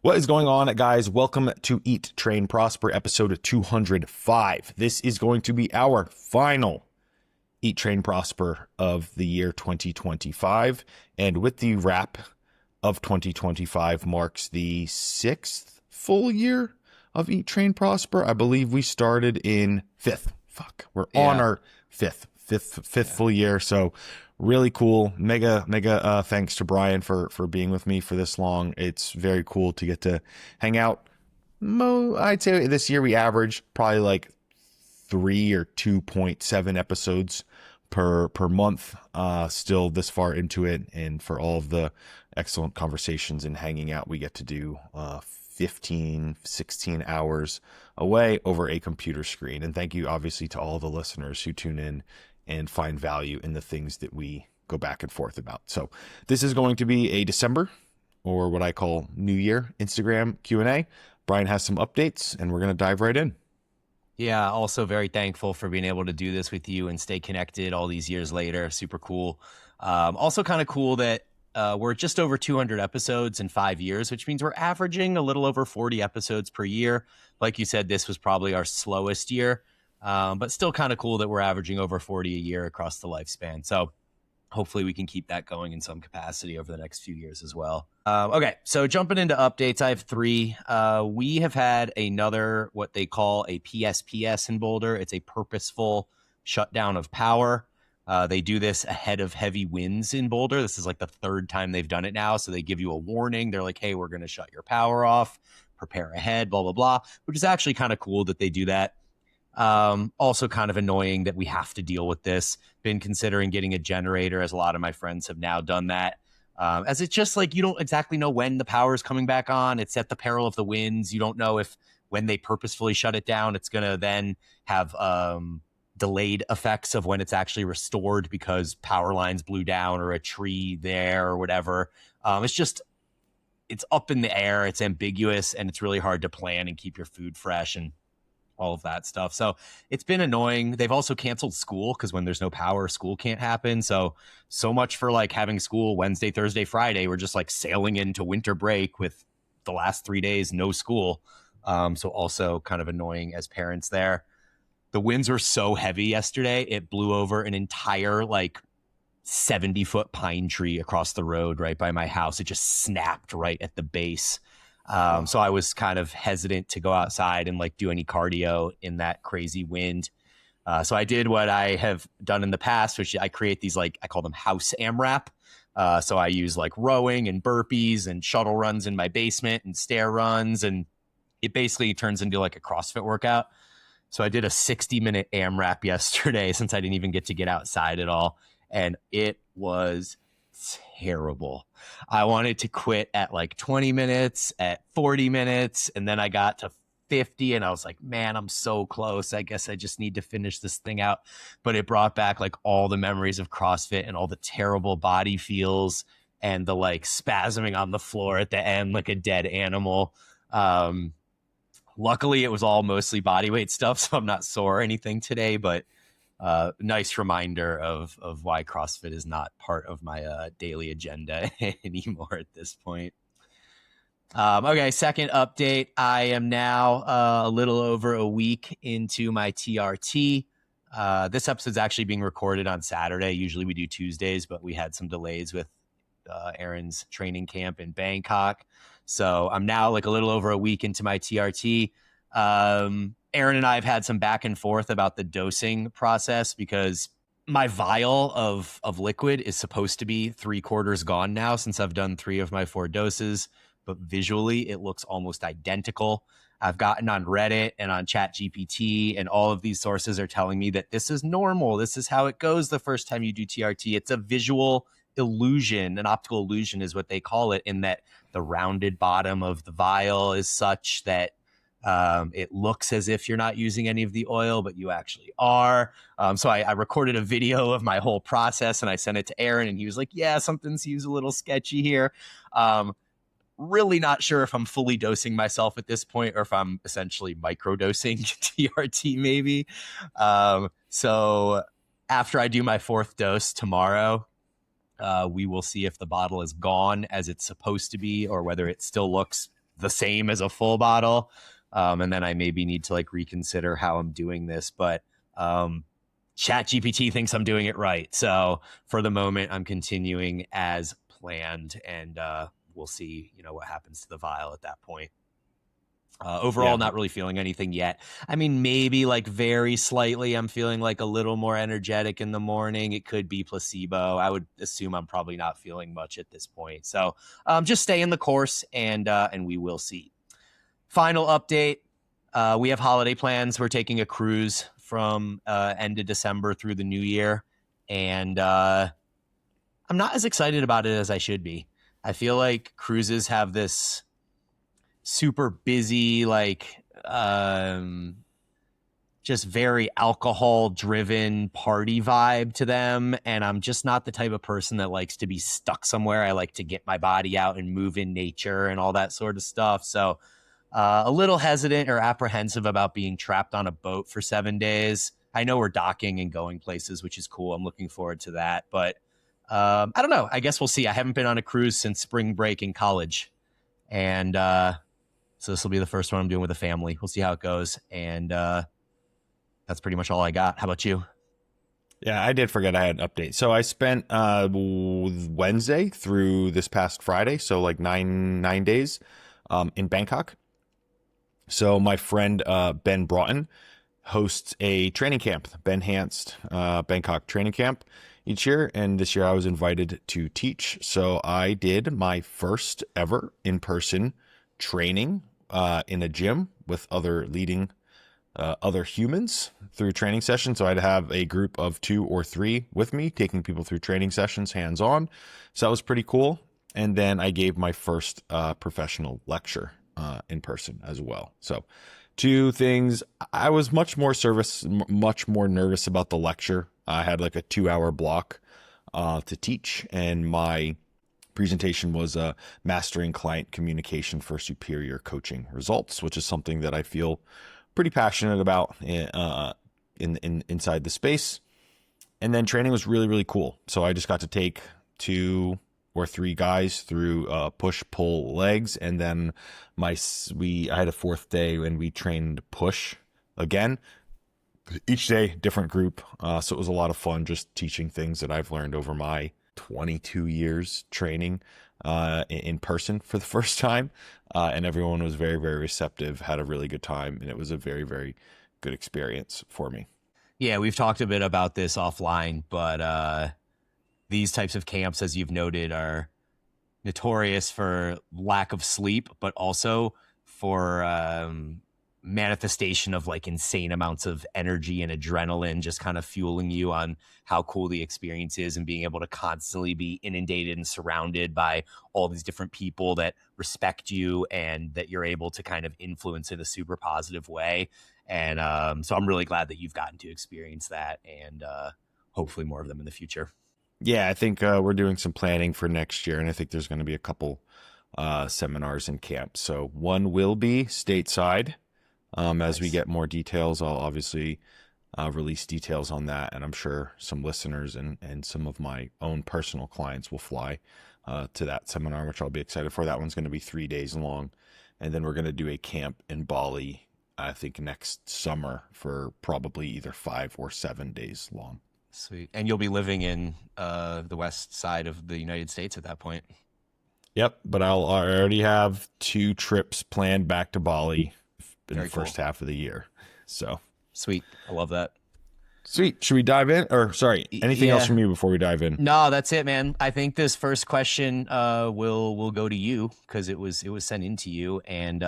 What is going on, guys? Welcome to Eat, Train, Prosper, episode 205. This is going to be our final Eat, Train, Prosper of the year 2025. And with the wrap of 2025 marks the sixth full year of Eat, Train, Prosper. I believe we started in fifth. We're on our fifth full year. So really cool. Mega thanks to Brian for being with me for this long. It's very cool to get to hang out. I'd say this year we averaged probably like 3 or 2.7 episodes per month, still this far into it, and for all of the excellent conversations and hanging out we get to do 16 hours away over a computer screen. And thank you obviously to all the listeners who tune in and find value in the things that we go back and forth about. So this is going to be a December, or what I call New Year, Instagram Q&A. Brian has some updates, and we're going to dive right in. Yeah, also very thankful for being able to do this with you and stay connected all these years later. Super cool. Also kind of cool that we're just over 200 episodes in 5 years, which means we're averaging a little over 40 episodes per year. Like you said, this was probably our slowest year. But still kind of cool that we're averaging over 40 a year across the lifespan. So hopefully we can keep that going in some capacity over the next few years as well. Okay, so jumping into updates, I have 3. We have had another, what they call a PSPS in Boulder. It's a purposeful shutdown of power. They do this ahead of heavy winds in Boulder. This is like the 3rd time they've done it now. So they give you a warning. They're like, hey, we're going to shut your power off. Prepare ahead, blah, blah, blah, which is actually kind of cool that they do that. Also kind of annoying that we have to deal with this. Been considering getting a generator, as a lot of my friends have now done that. As it's just like, you don't exactly know when the power is coming back on. It's at the peril of the winds. You don't know if when they purposefully shut it down, it's going to then have delayed effects of when it's actually restored because power lines blew down or a tree there or whatever. It's up in the air. It's ambiguous, and it's really hard to plan and keep your food fresh and all of that stuff. So it's been annoying. They've also canceled school because when there's no power, school can't happen. So much for like having school Wednesday, Thursday, Friday. We're just like sailing into winter break with the last 3 days, no school. So also kind of annoying as parents there. The winds were so heavy yesterday. It blew over an entire like 70-foot pine tree across the road right by my house. It just snapped right at the base. So I was kind of hesitant to go outside and like do any cardio in that crazy wind. So I did what I have done in the past, which I create these, like, I call them house AMRAP. So I use like rowing and burpees and shuttle runs in my basement and stair runs. And it basically turns into like a CrossFit workout. So I did a 60-minute AMRAP yesterday since I didn't even get to get outside at all. And it was terrible. I wanted to quit at like 20 minutes, at 40 minutes, and then I got to 50 and I was like, man, I'm so close. I guess I just need to finish this thing out. But it brought back like all the memories of CrossFit and all the terrible body feels and the like spasming on the floor at the end like a dead animal. Luckily it was all mostly body weight stuff, so I'm not sore or anything today, but nice reminder of why CrossFit is not part of my daily agenda anymore at this point. Okay, second update. I am now a little over a week into my TRT. This episode is actually being recorded on Saturday. Usually we do Tuesdays, but we had some delays with Aaron's training camp in Bangkok. So I'm now like a little over a week into my TRT. Aaron and I have had some back and forth about the dosing process because my vial of liquid is supposed to be 3/4 gone now since I've done 3 of my 4 doses, but visually it looks almost identical. I've gotten on Reddit and on ChatGPT, and all of these sources are telling me that this is normal. This is how it goes the first time you do TRT. It's a visual illusion, an optical illusion is what they call it, in that the rounded bottom of the vial is such that it looks as if you're not using any of the oil, but you actually are. So I recorded a video of my whole process and I sent it to Aaron, and he was like, yeah, something seems a little sketchy here. Really not sure if I'm fully dosing myself at this point or if I'm essentially microdosing TRT maybe. So after I do my 4th dose tomorrow, we will see if the bottle is gone as it's supposed to be or whether it still looks the same as a full bottle. And then I maybe need to like reconsider how I'm doing this. But Chat GPT thinks I'm doing it right. So for the moment, I'm continuing as planned, and we'll see, what happens to the vial at that point. Overall, not really feeling anything yet. I mean, maybe like very slightly, I'm feeling like a little more energetic in the morning. It could be placebo. I would assume I'm probably not feeling much at this point. So just stay in the course, and we will see. Final update. We have holiday plans. We're taking a cruise from end of December through the new year. And I'm not as excited about it as I should be. I feel like cruises have this super busy, like just very alcohol driven party vibe to them. And I'm just not the type of person that likes to be stuck somewhere. I like to get my body out and move in nature and all that sort of stuff. So a little hesitant or apprehensive about being trapped on a boat for 7 days. I know we're docking and going places, which is cool. I'm looking forward to that. But I don't know. I guess we'll see. I haven't been on a cruise since spring break in college. And so this will be the first one I'm doing with a family. We'll see how it goes. And that's pretty much all I got. How about you? Yeah, I did forget I had an update. So I spent Wednesday through this past Friday, so like nine days in Bangkok. So my friend Ben Broughton hosts a training camp, Ben Hanst Bangkok training camp each year. And this year I was invited to teach. So I did my first ever in-person training in a gym with other leading other humans through training sessions. So I'd have a group of 2 or 3 with me, taking people through training sessions hands-on. So that was pretty cool. And then I gave my first professional lecture in person as well. So 2 things. I was much more nervous about the lecture. I had like a 2-hour block to teach, and my presentation was mastering client communication for superior coaching results, which is something that I feel pretty passionate about inside the space. And then training was really, really cool. So I just got to take 2 or 3 guys through push pull legs, and then I had a 4th day and we trained push again. Each day different group, so it was a lot of fun just teaching things that I've learned over my 22 years training in person for the first time, and everyone was very, very receptive, had a really good time, and it was a very, very good experience for me. Yeah, we've talked a bit about this offline, but these types of camps, as you've noted, are notorious for lack of sleep, but also for manifestation of like insane amounts of energy and adrenaline, just kind of fueling you on how cool the experience is, and being able to constantly be inundated and surrounded by all these different people that respect you and that you're able to kind of influence in a super positive way. And so I'm really glad that you've gotten to experience that, and hopefully more of them in the future. Yeah, I think we're doing some planning for next year, and I think there's going to be a couple seminars in camp. So one will be stateside. As we get more details, I'll obviously release details on that, and I'm sure some listeners and some of my own personal clients will fly to that seminar, which I'll be excited for. That one's going to be 3 days long, and then we're going to do a camp in Bali, I think next summer, for probably either 5 or 7 days long. Sweet. And you'll be living in the west side of the United States at that point. Yep, but I already have 2 trips planned back to Bali in the first half of the year. So sweet. I love that. Sweet. Should we dive in? Or sorry, anything else from you before we dive in? No, that's it, man. I think this first question will go to you, because it was sent in to you, and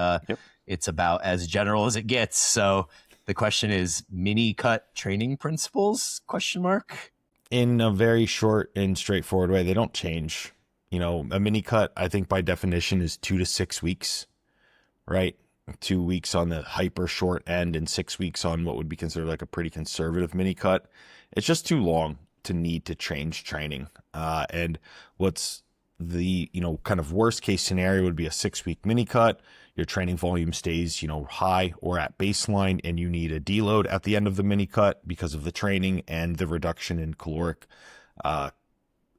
it's about as general as it gets. So the question is, mini cut training principles? ? In a very short and straightforward way, they don't change. A mini cut, I think by definition, is 2 to 6 weeks, right? 2 weeks on the hyper short end and 6 weeks on what would be considered like a pretty conservative mini cut. It's just too long to need to change training. And what's the, kind of worst case scenario would be a 6-week mini cut. Your training volume stays, high or at baseline, and you need a deload at the end of the mini cut because of the training and the reduction in caloric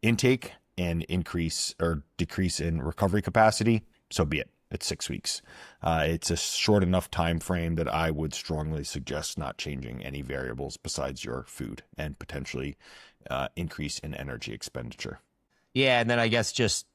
intake and increase or decrease in recovery capacity. So be it. It's 6 weeks. It's a short enough time frame that I would strongly suggest not changing any variables besides your food and potentially increase in energy expenditure. Yeah, and then I guess just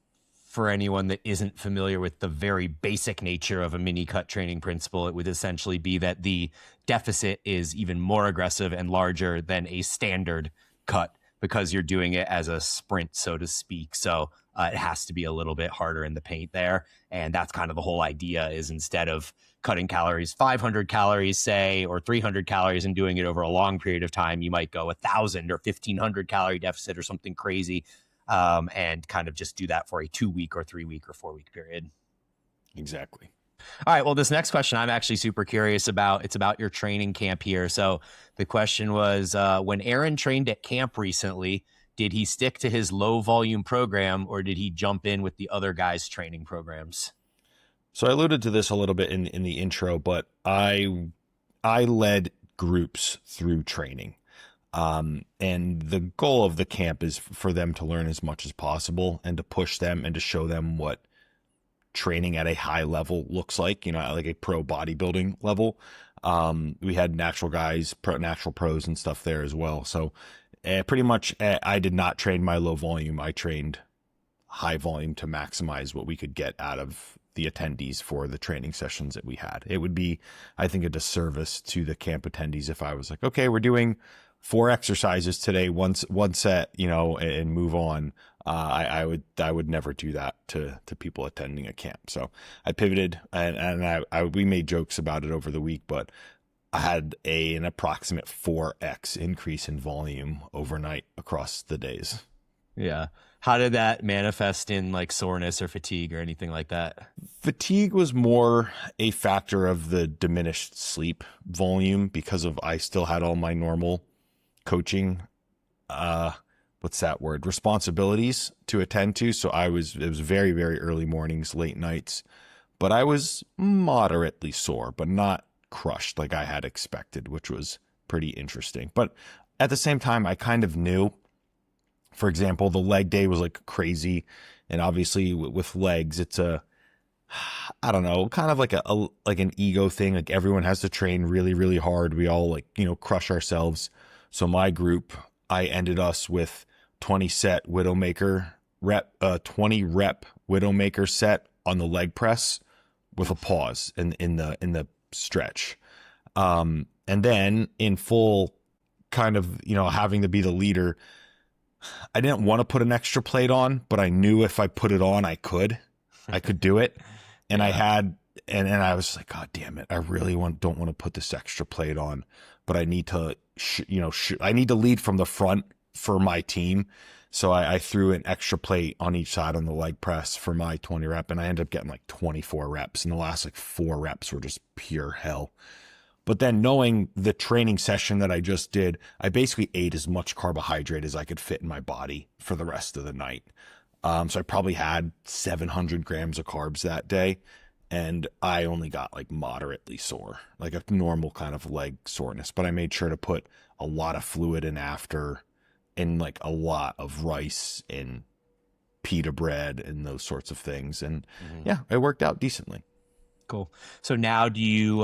for anyone that isn't familiar with the very basic nature of a mini cut training principle, it would essentially be that the deficit is even more aggressive and larger than a standard cut because you're doing it as a sprint, so to speak. So it has to be a little bit harder in the paint there. And that's kind of the whole idea, is instead of cutting calories, 500 calories, say, or 300 calories and doing it over a long period of time, you might go 1,000 or 1,500 calorie deficit or something crazy. And kind of just do that for a 2-week or 3-week or 4-week period. Exactly. All right. Well, this next question I'm actually super curious about. It's about your training camp here. So the question was, when Aaron trained at camp recently, did he stick to his low volume program or did he jump in with the other guys' training programs? So I alluded to this a little bit in the intro, but I led groups through training. And the goal of the camp is for them to learn as much as possible and to push them and to show them what training at a high level looks like, like a pro bodybuilding level. We had natural guys, natural pros and stuff there as well. So pretty much I did not train my low volume. I trained high volume to maximize what we could get out of the attendees for the training sessions that we had. It would be, I think, a disservice to the camp attendees if I was like, okay, we're doing 4 exercises today, one set, and move on. I would never do that to people attending a camp. So I pivoted and we made jokes about it over the week, but I had an approximate 4x increase in volume overnight across the days. Yeah. How did that manifest in like soreness or fatigue or anything like that? Fatigue was more a factor of the diminished sleep volume because I still had all my normal coaching, what's that word? Responsibilities to attend to. So it was very, very early mornings, late nights, but I was moderately sore, but not crushed like I had expected, which was pretty interesting. But at the same time, I kind of knew, for example, the leg day was like crazy. And obviously with legs, it's I don't know, kind of like like an ego thing. Like everyone has to train really, really hard. We all crush ourselves. So my group, I ended us with 20 set Widowmaker rep, 20 rep Widowmaker set on the leg press with a pause in the stretch. And then in full kind of, having to be the leader, I didn't want to put an extra plate on, but I knew if I put it on, I could do it. And yeah. I was like, God damn it. I really don't want to put this extra plate on, but I need to, I need to lead from the front for my team. So I threw an extra plate on each side on the leg press for my 20 rep. And I ended up getting like 24 reps. And the last 4 reps were just pure hell. But then knowing the training session that I just did, I basically ate as much carbohydrate as I could fit in my body for the rest of the night. So I probably had 700 grams of carbs that day. And I only got like moderately sore, like a normal kind of leg soreness. But I made sure to put a lot of fluid in after, and like a lot of rice and pita bread and those sorts of things. And yeah, it worked out decently. Cool. So now do you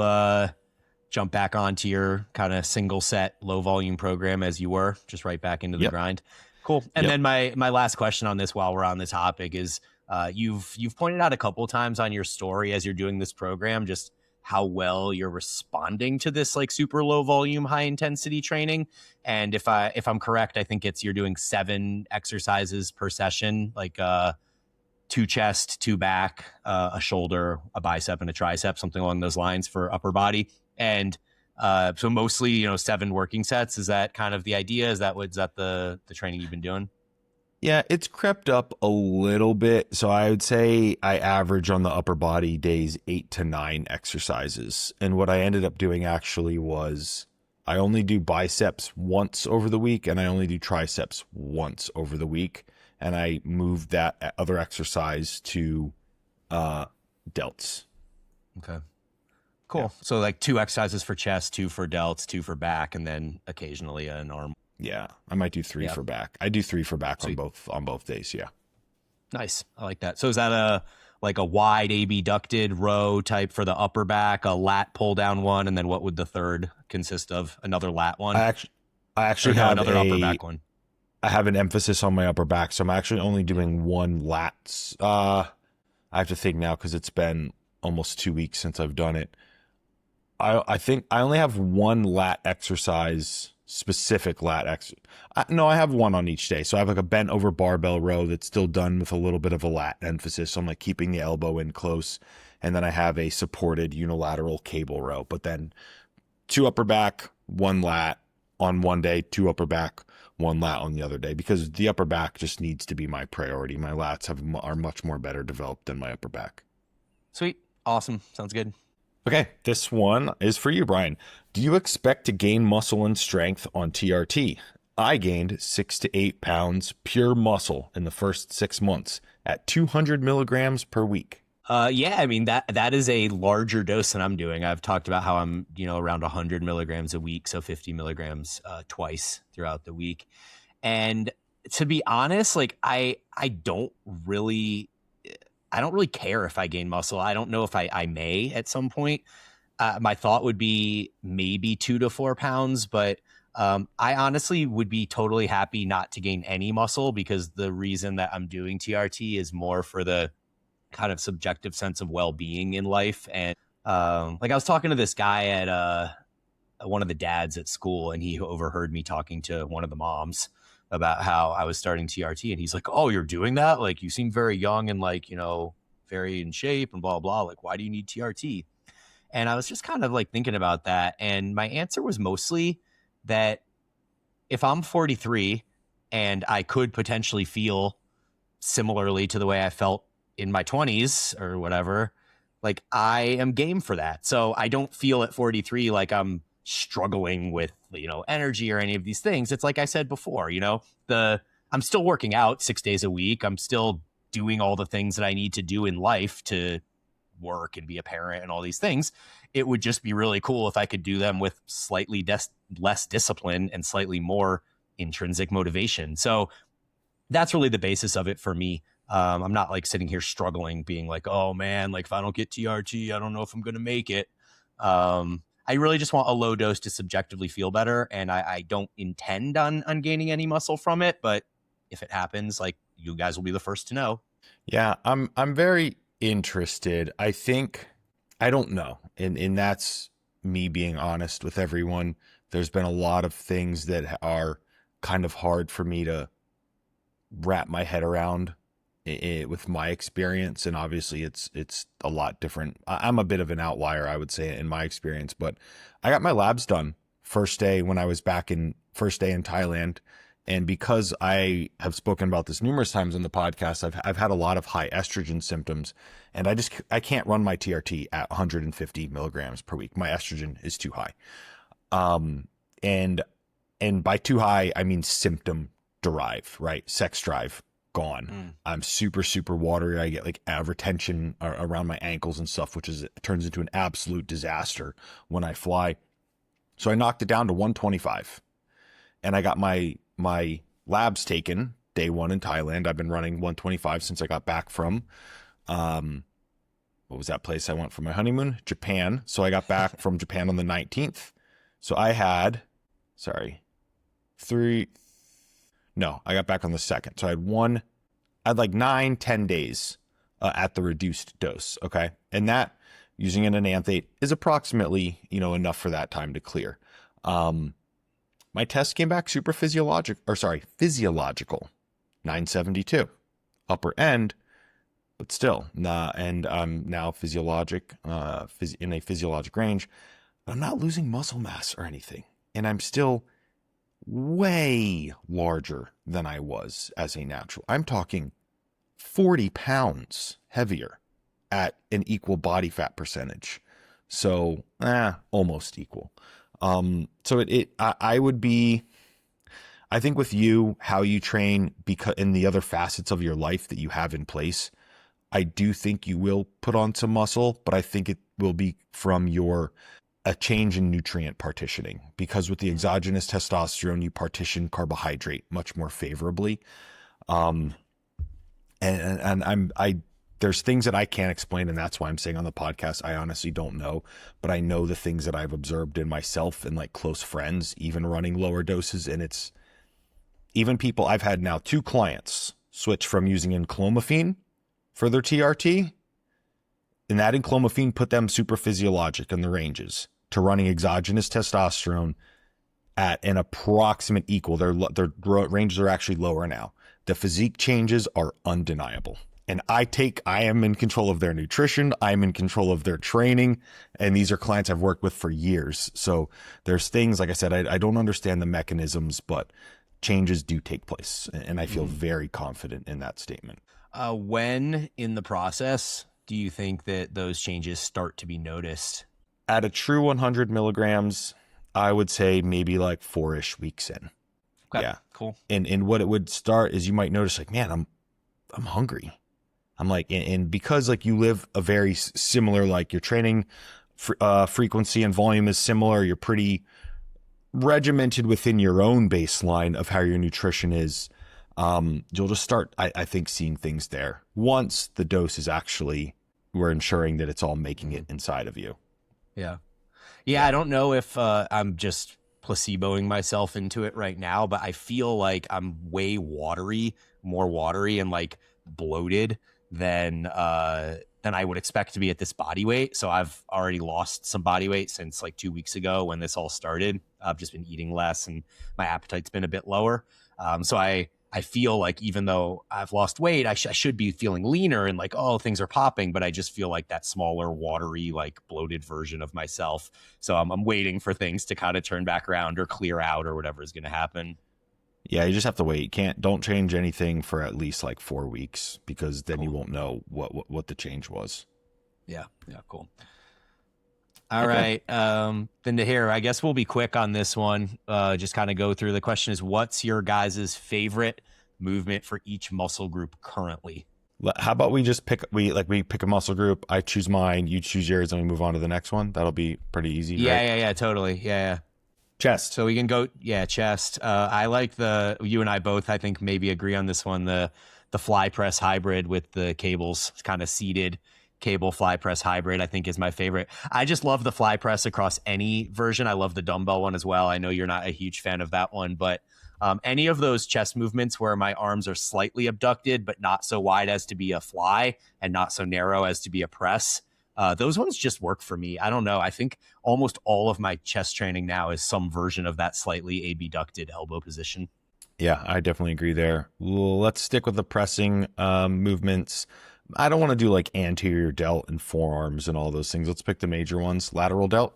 jump back onto your kind of single set low volume program as you were, just right back into the grind? Cool. And then my last question on this while we're on the topic is, you've pointed out a couple of times on your story as you're doing this program, just how well you're responding to this like super low volume, high intensity training. And if I'm correct, I think you're doing 7 exercises per session, like 2 chest, 2 back, a shoulder, a bicep, and a tricep, something along those lines for upper body. And so mostly, 7 working sets. Is that kind of the idea? Is that the training you've been doing? Yeah, it's crept up a little bit. So I would say I average on the upper body days 8 to 9 exercises. And what I ended up doing actually was I only do biceps once over the week and I only do triceps once over the week. And I moved that other exercise to delts. Okay. Cool. Yeah. So like 2 exercises for chest, 2 for delts, 2 for back, and then occasionally an arm. Yeah, I might do 3 for back. I do 3 for back on both days. Yeah. Nice. I like that. So is that a like a wide abducted row type for the upper back, a lat pull down one, and then what would the third consist of? Another lat one? I actually no, have another upper back one. I have an emphasis on my upper back, so I'm actually only doing one lat. I have to think now because it's been almost 2 weeks since I've done it. I think I only have one lat exercise, specific lat exercise. No, I have one on each day. So I have like a bent over barbell row that's still done with a little bit of a lat emphasis. So I'm like keeping the elbow in close. And then I have a supported unilateral cable row, but then 2 upper back, 1 lat on one day, 2 upper back, 1 lat on the other day, because the upper back just needs to be my priority. My lats are much more better developed than my upper back. Sweet. Awesome. Sounds good. Okay, this one is for you, Brian. Do you expect to gain muscle and strength on TRT? I gained 6 to 8 pounds pure muscle in the first 6 months at 200 milligrams per week. Yeah, I mean, that is a larger dose than I'm doing. I've talked about how I'm, around 100 milligrams a week, so 50 milligrams twice throughout the week. And to be honest, like I don't really care if I gain muscle. I don't know if I may at some point. My thought would be maybe 2 to 4 pounds, but I honestly would be totally happy not to gain any muscle, because the reason that I'm doing TRT is more for the kind of subjective sense of well-being in life. And like I was talking to this guy at one of the dads at school, and he overheard me talking to one of the moms about how I was starting TRT, and he's like, "Oh, you're doing that? Like, you seem very young and like, very in shape and blah, blah. Like, why do you need TRT?" And I was just kind of like thinking about that. And my answer was mostly that if I'm 43 and I could potentially feel similarly to the way I felt in my 20s or whatever, like I am game for that. So I don't feel at 43 like I'm struggling with, energy or any of these things. It's like I said before, I'm still working out 6 days a week. I'm still doing all the things that I need to do in life to work and be a parent and all these things. It would just be really cool if I could do them with slightly less discipline and slightly more intrinsic motivation. So that's really the basis of it for me. I'm not like sitting here struggling, being like, oh man, like if I don't get TRT, I don't know if I'm going to make it. I really just want a low dose to subjectively feel better. And I don't intend on gaining any muscle from it. But if it happens, like you guys will be the first to know. Yeah, I'm very interested. I don't know. And that's me being honest with everyone. There's been a lot of things that are kind of hard for me to wrap my head around with my experience, and obviously it's a lot different. I'm a bit of an outlier, I would say, in my experience, but I got my labs done first day when I was back in Thailand. And because I have spoken about this numerous times on the podcast, I've had a lot of high estrogen symptoms, and I can't run my TRT at 150 milligrams per week. My estrogen is too high. And by too high, I mean symptom derived, right? Sex drive gone. I'm super, super watery. I get like retention around my ankles and stuff, which turns into an absolute disaster when I fly. So I knocked it down to 125, and I got my labs taken day 1 in Thailand. I've been running 125 since I got back from, what was that place I went for my honeymoon? Japan. So I got back from Japan on the 19th. So I had, I got back on the 2nd. So I had like 9-10 days at the reduced dose. Okay. And that, using an enanthate, is approximately, enough for that time to clear. My test came back physiological, 972, upper end, but still, and I'm now in a physiologic range. I'm not losing muscle mass or anything, and I'm still way larger than I was as a natural. I'm talking 40 pounds heavier at an equal body fat percentage. So, almost equal. So I would be, I think with you, how you train, because in the other facets of your life that you have in place, I do think you will put on some muscle, but I think it will be from a change in nutrient partitioning, because with the exogenous testosterone, you partition carbohydrate much more favorably. And I there's things that I can't explain, and that's why I'm saying on the podcast, I honestly don't know, but I know the things that I've observed in myself and like close friends, even running lower doses. And it's even people, I've had now 2 clients switch from using enclomiphene for their TRT, and that enclomiphene put them super physiologic in the ranges, to running exogenous testosterone at an approximate equal. Their ranges are actually lower now. The physique changes are undeniable. And I am in control of their nutrition. I'm in control of their training. And these are clients I've worked with for years. So there's things, like I said, I don't understand the mechanisms, but changes do take place. And I feel very confident in that statement. When in the process do you think that those changes start to be noticed? At a true 100 milligrams, I would say maybe like 4-ish weeks in. Okay, yeah. Cool. And what it would start is you might notice like, man, I'm hungry. I'm like, and because like you live a very similar, like your training frequency and volume is similar, you're pretty regimented within your own baseline of how your nutrition is. You'll just start, I think, seeing things there. Once the dose is actually, we're ensuring that it's all making it inside of you. Yeah. I don't know if I'm just placeboing myself into it right now, but I feel like I'm way more watery and like bloated than I would expect to be at this body weight. So I've already lost some body weight since like 2 weeks ago when this all started. I've just been eating less and my appetite's been a bit lower. So I feel like even though I've lost weight, I should be feeling leaner and like, oh, things are popping, but I just feel like that smaller, watery, like bloated version of myself. So I'm waiting for things to kind of turn back around or clear out or whatever is going to happen. Yeah, you just have to wait. Don't change anything for at least like 4 weeks, because then you won't know what the change was. Yeah, cool. All right. Then to hear, I guess we'll be quick on this one. Just kind of go through. The question is, what's your guys' favorite movement for each muscle group currently? How about we just pick a muscle group. I choose mine, you choose yours, and we move on to the next one. That'll be pretty easy. Yeah, right? Totally. Yeah. Chest. So we can go, chest. I like you and I both, I think, maybe agree on this one. The fly press hybrid with the cables, kind of seated cable fly press hybrid, I think is my favorite. I just love the fly press across any version. I love the dumbbell one as well. I know you're not a huge fan of that one, but any of those chest movements where my arms are slightly abducted, but not so wide as to be a fly and not so narrow as to be a press, those ones just work for me. I don't know. I think almost all of my chest training now is some version of that slightly abducted elbow position. Yeah, I definitely agree there. Well, let's stick with the pressing movements. I don't want to do like anterior delt and forearms and all those things. Let's pick the major ones. Lateral delt.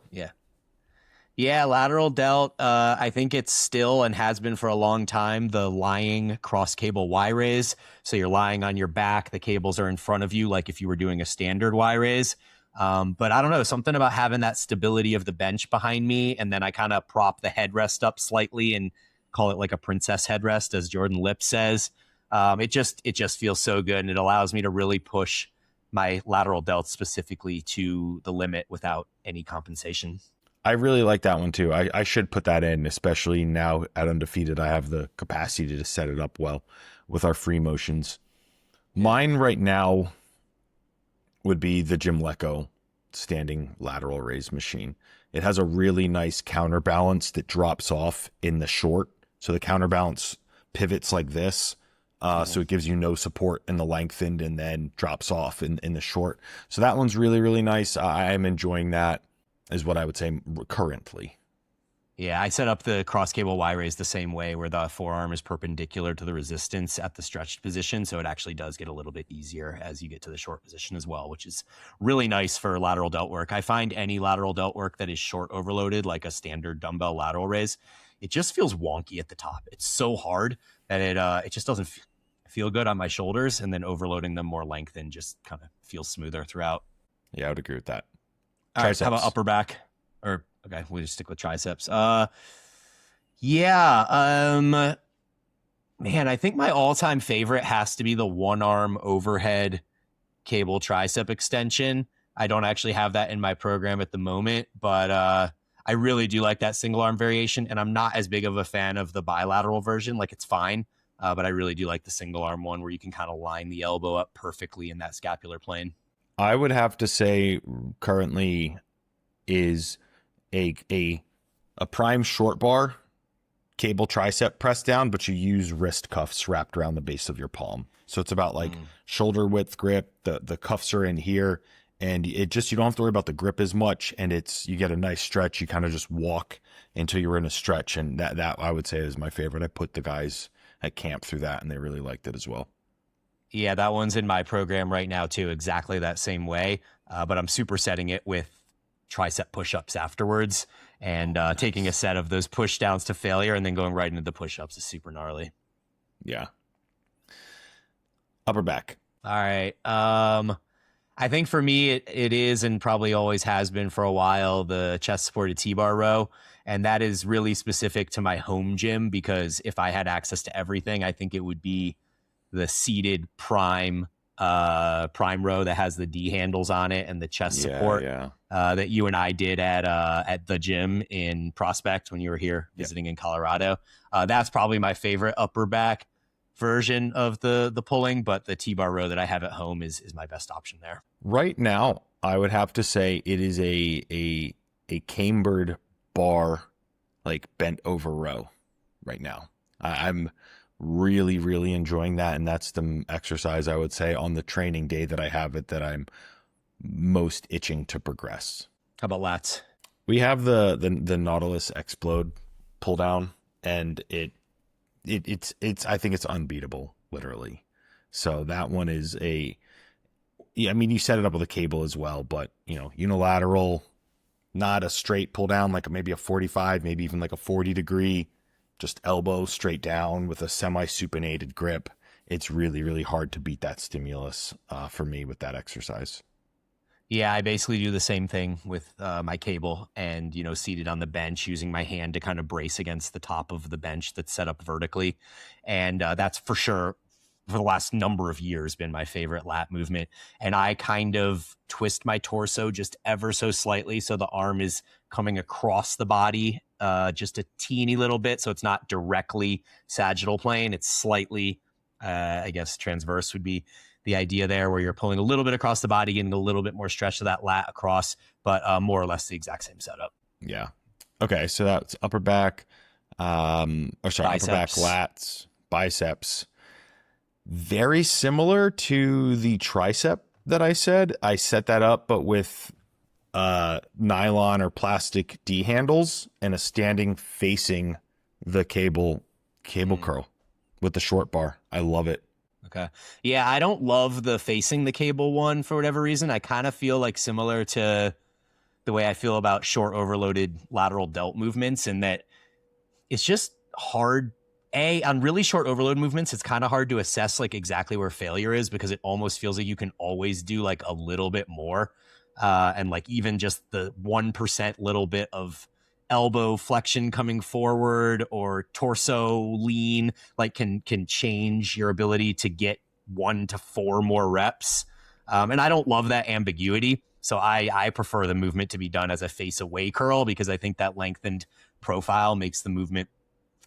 Yeah, lateral delt. I think it's still and has been for a long time the lying cross cable Y raise. So you're lying on your back. The cables are in front of you, like if you were doing a standard Y raise. But I don't know, something about having that stability of the bench behind me, and then I kind of prop the headrest up slightly and call it like a princess headrest, as Jordan Lipp says. It just feels so good, and it allows me to really push my lateral delt specifically to the limit without any compensation. I really like that one too. I should put that in, especially now at Undefeated. I have the capacity to set it up well with our free motions. Mine right now would be the Gymleco standing lateral raise machine. It has a really nice counterbalance that drops off in the short. So the counterbalance pivots like this. So it gives you no support in the lengthened and then drops off in the short. So that one's really, really nice. I am enjoying that, is what I would say currently. Yeah, I set up the cross cable Y raise the same way, where the forearm is perpendicular to the resistance at the stretched position. So it actually does get a little bit easier as you get to the short position as well, which is really nice for lateral delt work. I find any lateral delt work that is short overloaded, like a standard dumbbell lateral raise, it just feels wonky at the top. It's so hard that it just doesn't feel good on my shoulders, and then overloading them more lengthened just kind of feels smoother throughout. Yeah, I would agree with that. All right, how about upper back? Or okay, we'll just stick with triceps. Man, I think my all-time favorite has to be the one-arm overhead cable tricep extension. I don't actually have that in my program at the moment, but I really do like that single arm variation, and I'm not as big of a fan of the bilateral version. Like, it's fine, But I really do like the single arm one where you can kind of line the elbow up perfectly in that scapular plane. I would have to say currently is a prime short bar cable tricep press down, but you use wrist cuffs wrapped around the base of your palm. So it's about like shoulder width grip. The cuffs are in here, and it just, you don't have to worry about the grip as much, and you get a nice stretch. You kind of just walk until you're in a stretch, and that I would say is my favorite. I put the guys at camp through that, and they really liked it as well. Yeah, that one's in my program right now too, exactly that same way. But I'm supersetting it with tricep push-ups afterwards, and taking a set of those push downs to failure and then going right into the push-ups is super gnarly. Yeah. Upper back. All right. I think for me, it is and probably always has been for a while the chest supported T-bar row. And that is really specific to my home gym, because if I had access to everything, I think it would be the seated prime row that has the D handles on it and the chest support that you and I did at the gym in Prospect when you were here visiting in Colorado. That's probably my favorite upper back version of the pulling, but the T-bar row that I have at home is my best option there. Right now, I would have to say it is a cambered bar, like bent over row right now. I'm really, really enjoying that. And that's the exercise I would say on the training day that I have it that I'm most itching to progress. How about lats? We have the Nautilus Explode pull down, and it's I think it's unbeatable, literally. So that one is I mean, you set it up with a cable as well, but unilateral, not a straight pull down, like maybe a 45, maybe even like a 40 degree, just elbow straight down with a semi-supinated grip. It's really, really hard to beat that stimulus for me with that exercise. Yeah, I basically do the same thing with my cable and, seated on the bench, using my hand to kind of brace against the top of the bench that's set up vertically. And that's for sure, for the last number of years, been my favorite lat movement. And I kind of twist my torso just ever so slightly, so the arm is coming across the body just a teeny little bit, so it's not directly sagittal plane. It's slightly, I guess, transverse would be the idea there, where you're pulling a little bit across the body, getting a little bit more stretch of that lat across, but more or less the exact same setup. Yeah. Okay, so that's upper back, biceps. Upper back, lats, biceps. Very similar to the tricep that I said. I set that up, but with nylon or plastic D handles and a standing facing the cable curl with the short bar. I love it. Okay. Yeah, I don't love the facing the cable one for whatever reason. I kind of feel like similar to the way I feel about short overloaded lateral delt movements, in that it's just hard. On really short overload movements, it's kind of hard to assess like exactly where failure is, because it almost feels like you can always do like a little bit more. And like even just the 1% little bit of elbow flexion coming forward or torso lean, like can change your ability to get 1 to 4 more reps. And I don't love that ambiguity. So I prefer the movement to be done as a face away curl, because I think that lengthened profile makes the movement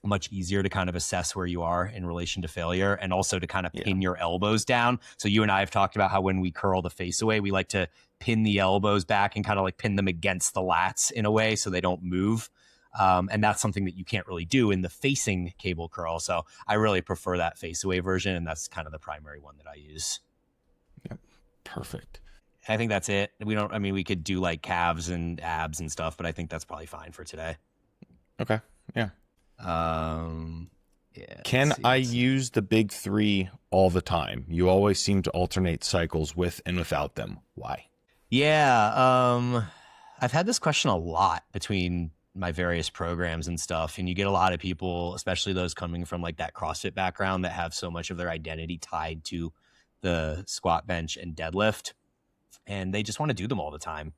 much easier to kind of assess where you are in relation to failure, and also to kind of pin your elbows down. So you and I have talked about how when we curl the face away, we like to pin the elbows back and kind of like pin them against the lats in a way so they don't move. And that's something that you can't really do in the facing cable curl. So I really prefer that face away version, and that's kind of the primary one that I use. Yep. Perfect. I think that's it. We could do like calves and abs and stuff, but I think that's probably fine for today. Okay. Yeah. Yeah. Can I use the big 3 all the time? You always seem to alternate cycles with and without them. Why? Yeah. I've had this question a lot between my various programs and stuff, and you get a lot of people, especially those coming from like that CrossFit background, that have so much of their identity tied to the squat, bench, and deadlift, and they just want to do them all the time.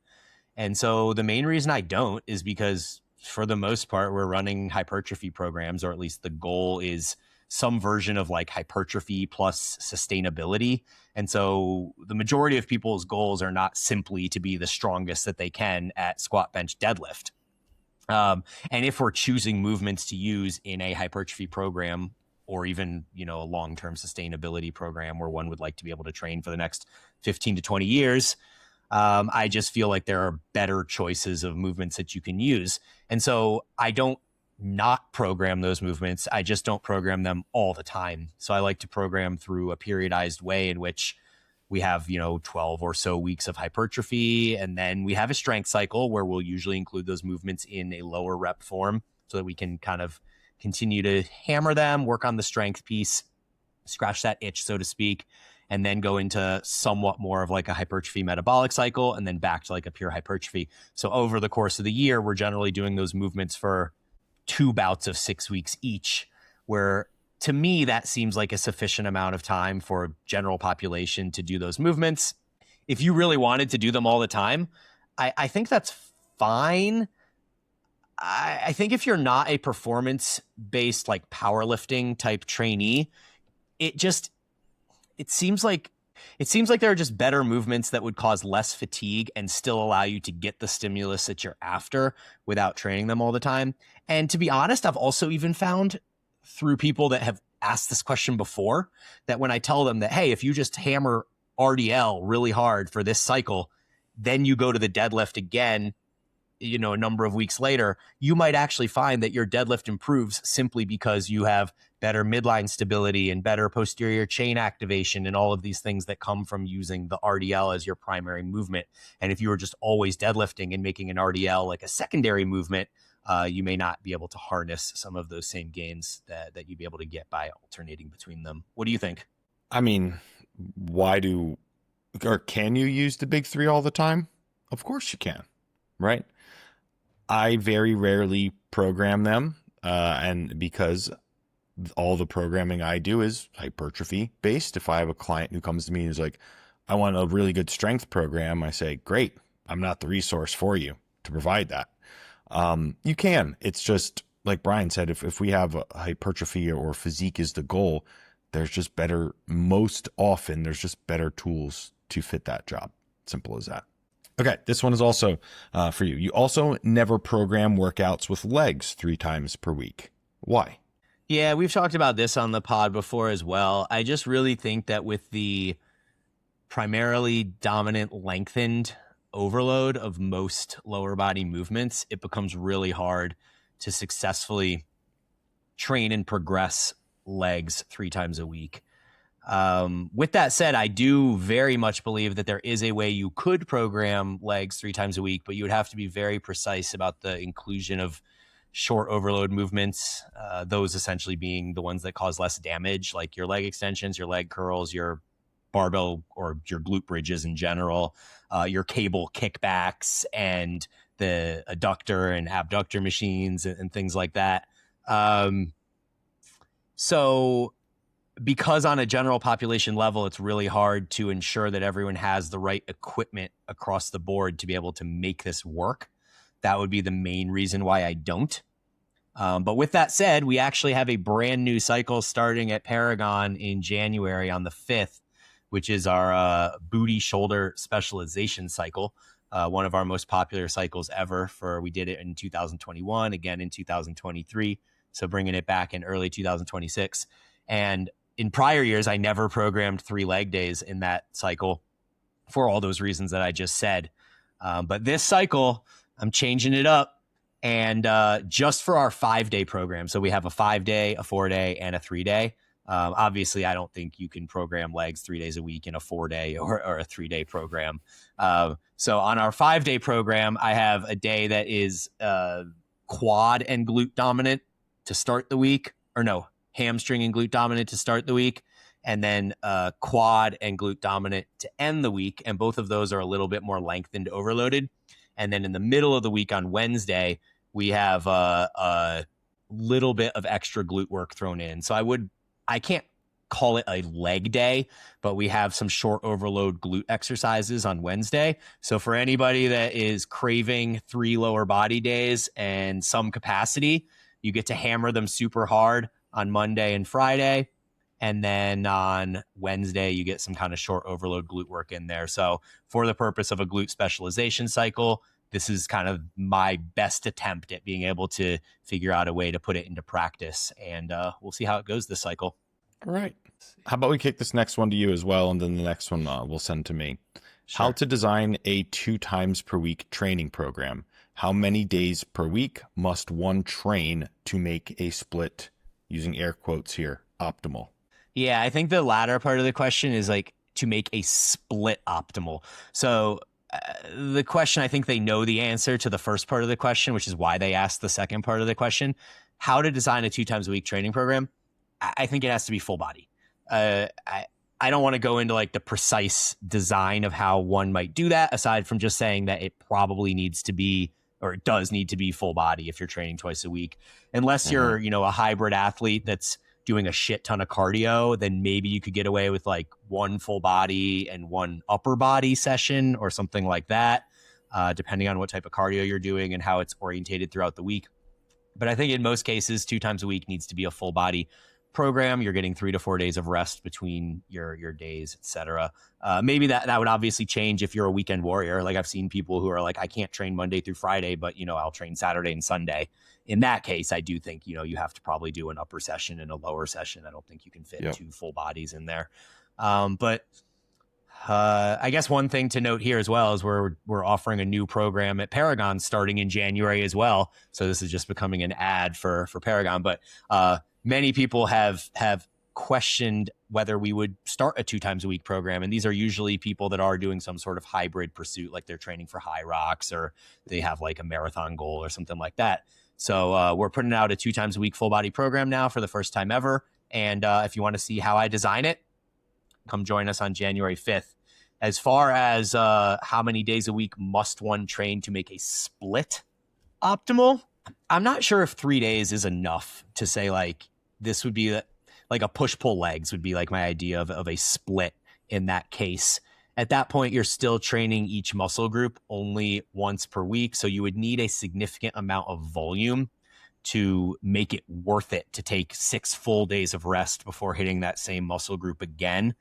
And so the main reason I don't is because, for the most part, we're running hypertrophy programs, or at least the goal is some version of like hypertrophy plus sustainability. And so the majority of people's goals are not simply to be the strongest that they can at squat, bench, deadlift. And if we're choosing movements to use in a hypertrophy program or even, a long-term sustainability program where one would like to be able to train for the next 15 to 20 years. I just feel like there are better choices of movements that you can use. And so I don't not program those movements. I just don't program them all the time. So I like to program through a periodized way in which we have, 12 or so weeks of hypertrophy. And then we have a strength cycle where we'll usually include those movements in a lower rep form so that we can kind of continue to hammer them, work on the strength piece, scratch that itch, so to speak, and then go into somewhat more of like a hypertrophy metabolic cycle and then back to like a pure hypertrophy. So over the course of the year, we're generally doing those movements for 2 bouts of 6 weeks each, where to me, that seems like a sufficient amount of time for a general population to do those movements. If you really wanted to do them all the time, I think that's fine. I think if you're not a performance-based like powerlifting type trainee, it seems like there are just better movements that would cause less fatigue and still allow you to get the stimulus that you're after without training them all the time. And to be honest, I've also even found through people that have asked this question before that when I tell them that, hey, if you just hammer RDL really hard for this cycle, then you go to the deadlift again, a number of weeks later, you might actually find that your deadlift improves simply because you have better midline stability and better posterior chain activation and all of these things that come from using the RDL as your primary movement. And if you were just always deadlifting and making an RDL like a secondary movement, you may not be able to harness some of those same gains that you'd be able to get by alternating between them. What do you think? I mean, can you use the big three all the time? Of course you can, right? I very rarely program them, and because all the programming I do is hypertrophy based. If I have a client who comes to me and is like, I want a really good strength program, I say, great, I'm not the resource for you to provide that. You can. It's just like Brian said, if we have a hypertrophy or physique is the goal, most often there's just better tools to fit that job. Simple as that. Okay, this one is also for you. You also never program workouts with legs 3 times per week. Why? Yeah, we've talked about this on the pod before as well. I just really think that with the primarily dominant lengthened overload of most lower body movements, it becomes really hard to successfully train and progress legs 3 times a week. With that said, I do very much believe that there is a way you could program legs 3 times a week, but you would have to be very precise about the inclusion of short overload movements, those essentially being the ones that cause less damage, like your leg extensions, your leg curls, your barbell or your glute bridges in general, your cable kickbacks, and the adductor and abductor machines and things like that. So because on a general population level, it's really hard to ensure that everyone has the right equipment across the board to be able to make this work. That would be the main reason why I don't. But with that said, we actually have a brand new cycle starting at Paragon in January on the 5th, which is our booty shoulder specialization cycle. One of our most popular cycles ever. We did it in 2021, again in 2023. So bringing it back in early 2026. And in prior years, I never programmed 3 leg days in that cycle for all those reasons that I just said. But this cycle, I'm changing it up. And just for our 5-day program. So we have a 5-day, a 4-day, and a 3-day. Obviously, I don't think you can program legs 3 days a week in a 4-day or a 3-day program. So on our 5-day program, I have a day that is quad and glute dominant to start the week, or no, hamstring and glute dominant to start the week, and then quad and glute dominant to end the week. And both of those are a little bit more lengthened, overloaded. And then in the middle of the week on Wednesday, we have a little bit of extra glute work thrown in. So I can't call it a leg day, but we have some short overload glute exercises on Wednesday. So for anybody that is craving 3 lower body days and some capacity, you get to hammer them super hard on Monday and Friday. And then on Wednesday, you get some kind of short overload glute work in there. So for the purpose of a glute specialization cycle, this is kind of my best attempt at being able to figure out a way to put it into practice. And we'll see how it goes this cycle. All right. How about we kick this next one to you as well, and then the next one we'll send to me. Sure. How to design a 2 times per week training program. How many days per week must one train to make a split, using air quotes here, optimal? Yeah, I think the latter part of the question is like to make a split optimal. So the question, I think they know the answer to the first part of the question, which is why they asked the second part of the question. How to design a 2 times a week training program. I think it has to be full body. I don't want to go into like the precise design of how one might do that, aside from just saying that it probably needs to be, or it does need to be full body if you're training twice a week. Unless you're, a hybrid athlete that's doing a shit ton of cardio, then maybe you could get away with like 1 full body and 1 upper body session or something like that, depending on what type of cardio you're doing and how it's orientated throughout the week. But I think in most cases, 2 times a week needs to be a full body program. You're getting 3 to 4 days of rest between your days, etc. Maybe that would obviously change if you're a weekend warrior. Like I've seen people who are like, I can't train Monday through Friday, but I'll train Saturday and Sunday. In that case, I do think you have to probably do an upper session and a lower session. I don't think you can fit 2 full bodies in there. But I guess one thing to note here as well is we're offering a new program at Paragon starting in January as well. So this is just becoming an ad for Paragon, but many people have questioned whether we would start a 2 times a week program. And these are usually people that are doing some sort of hybrid pursuit, like they're training for high rocks or they have like a marathon goal or something like that. So we're putting out a 2 times a week full body program now for the first time ever. And if you want to see how I design it, come join us on January 5th. As far as how many days a week must one train to make a split optimal, I'm not sure if 3 days is enough to say like this would be like a push-pull legs would be like my idea of a split in that case. At that point, you're still training each muscle group only once per week. So you would need a significant amount of volume to make it worth it to take 6 full days of rest before hitting that same muscle group again.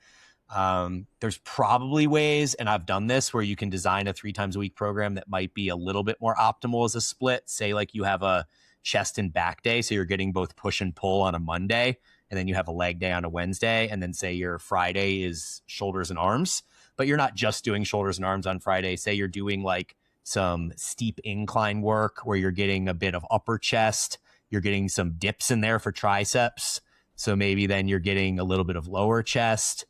There's probably ways, and I've done this, where you can design a 3 times a week program that might be a little bit more optimal as a split. Say like you have a chest and back day, so you're getting both push and pull on a Monday, and then you have a leg day on a Wednesday, and then say your Friday is shoulders and arms, but you're not just doing shoulders and arms on Friday. Say you're doing like some steep incline work where you're getting a bit of upper chest, you're getting some dips in there for triceps, so maybe then you're getting a little bit of lower chest.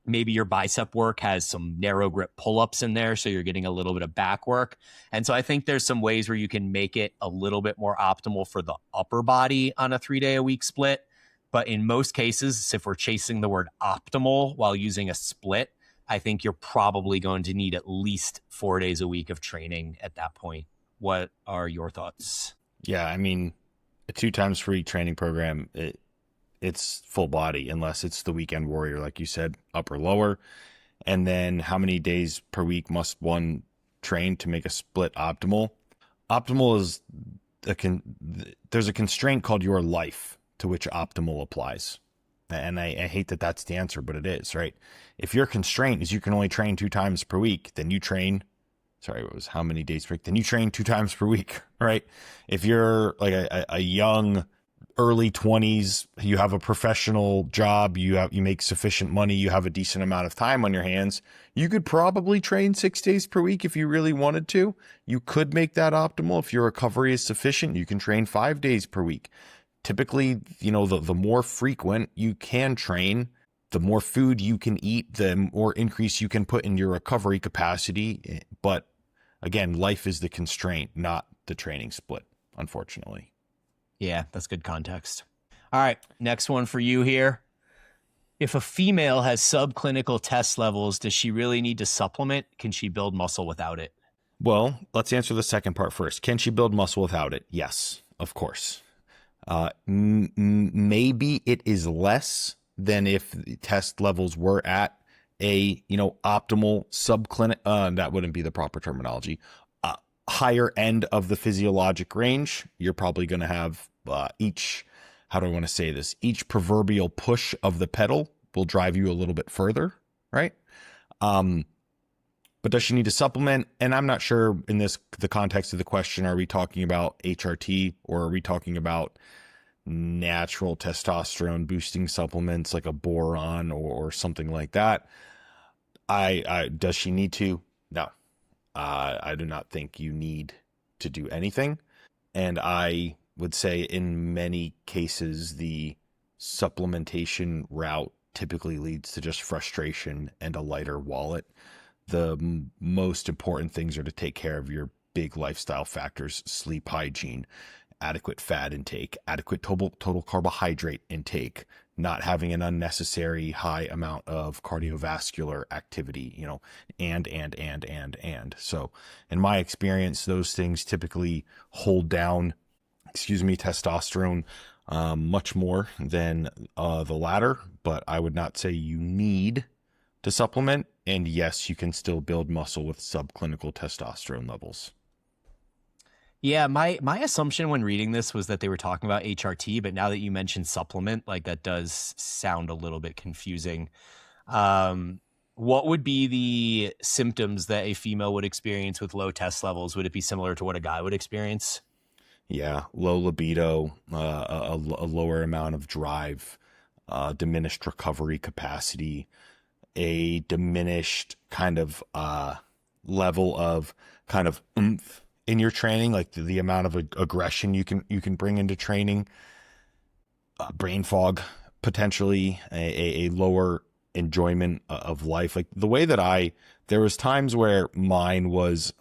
Maybe your bicep work has some narrow grip pull-ups in there, so you're getting a little bit of back work. And so I think there's some ways where you can make it a little bit more optimal for the upper body on a 3-day-a-week split. But in most cases, if we're chasing the word optimal while using a split, I think you're probably going to need at least 4 days a week of training at that point. What are your thoughts? Yeah, I mean, a 2 times per week training program, it's full body, unless it's the weekend warrior, like you said, upper, lower. And then how many days per week must one train to make a split optimal? Optimal is there's a constraint called your life to which optimal applies. And I hate that that's the answer, but it is, right? If your constraint is you can only train 2 times per week, then you train, how many days per week? Then you train 2 times per week, right? If you're like a young, early 20s, you have a professional job, you make sufficient money, you have a decent amount of time on your hands, you could probably train 6 days per week if you really wanted to. You could make that optimal. If your recovery is sufficient, you can train 5 days per week. Typically, the more frequent you can train, the more food you can eat, the more increase you can put in your recovery capacity. But again, life is the constraint, not the training split, unfortunately. Yeah, that's good context. All right, next one for you here. If a female has subclinical test levels, does she really need to supplement? Can she build muscle without it? Well, let's answer the second part first. Can she build muscle without it? Yes, of course. Maybe it is less than if the test levels were at a, optimal subclinic, that wouldn't be the proper terminology, higher end of the physiologic range. You're probably going to have each proverbial push of the pedal will drive you a little bit further, right? But But does she need to supplement? And I'm not sure in the context of the question, are we talking about HRT or are we talking about natural testosterone boosting supplements like a boron or something like that? Does she need to? No. I do not think you need to do anything. And I would say in many cases, the supplementation route typically leads to just frustration and a lighter wallet. The most important things are to take care of your big lifestyle factors: sleep hygiene, adequate fat intake, adequate total carbohydrate intake, not having an unnecessary high amount of cardiovascular activity, and. So in my experience, those things typically hold down, testosterone much more than the latter, but I would not say you need to supplement. And yes, you can still build muscle with subclinical testosterone levels. Yeah, my assumption when reading this was that they were talking about HRT, but now that you mentioned supplement, like that does sound a little bit confusing. What would be the symptoms that a female would experience with low test levels? Would it be similar to what a guy would experience? Yeah, low libido, a lower amount of drive, diminished recovery capacity, a diminished kind of level of kind of oomph in your training, like the amount of aggression you can bring into training, brain fog, potentially a lower enjoyment of life. Like the way that there was times where mine was,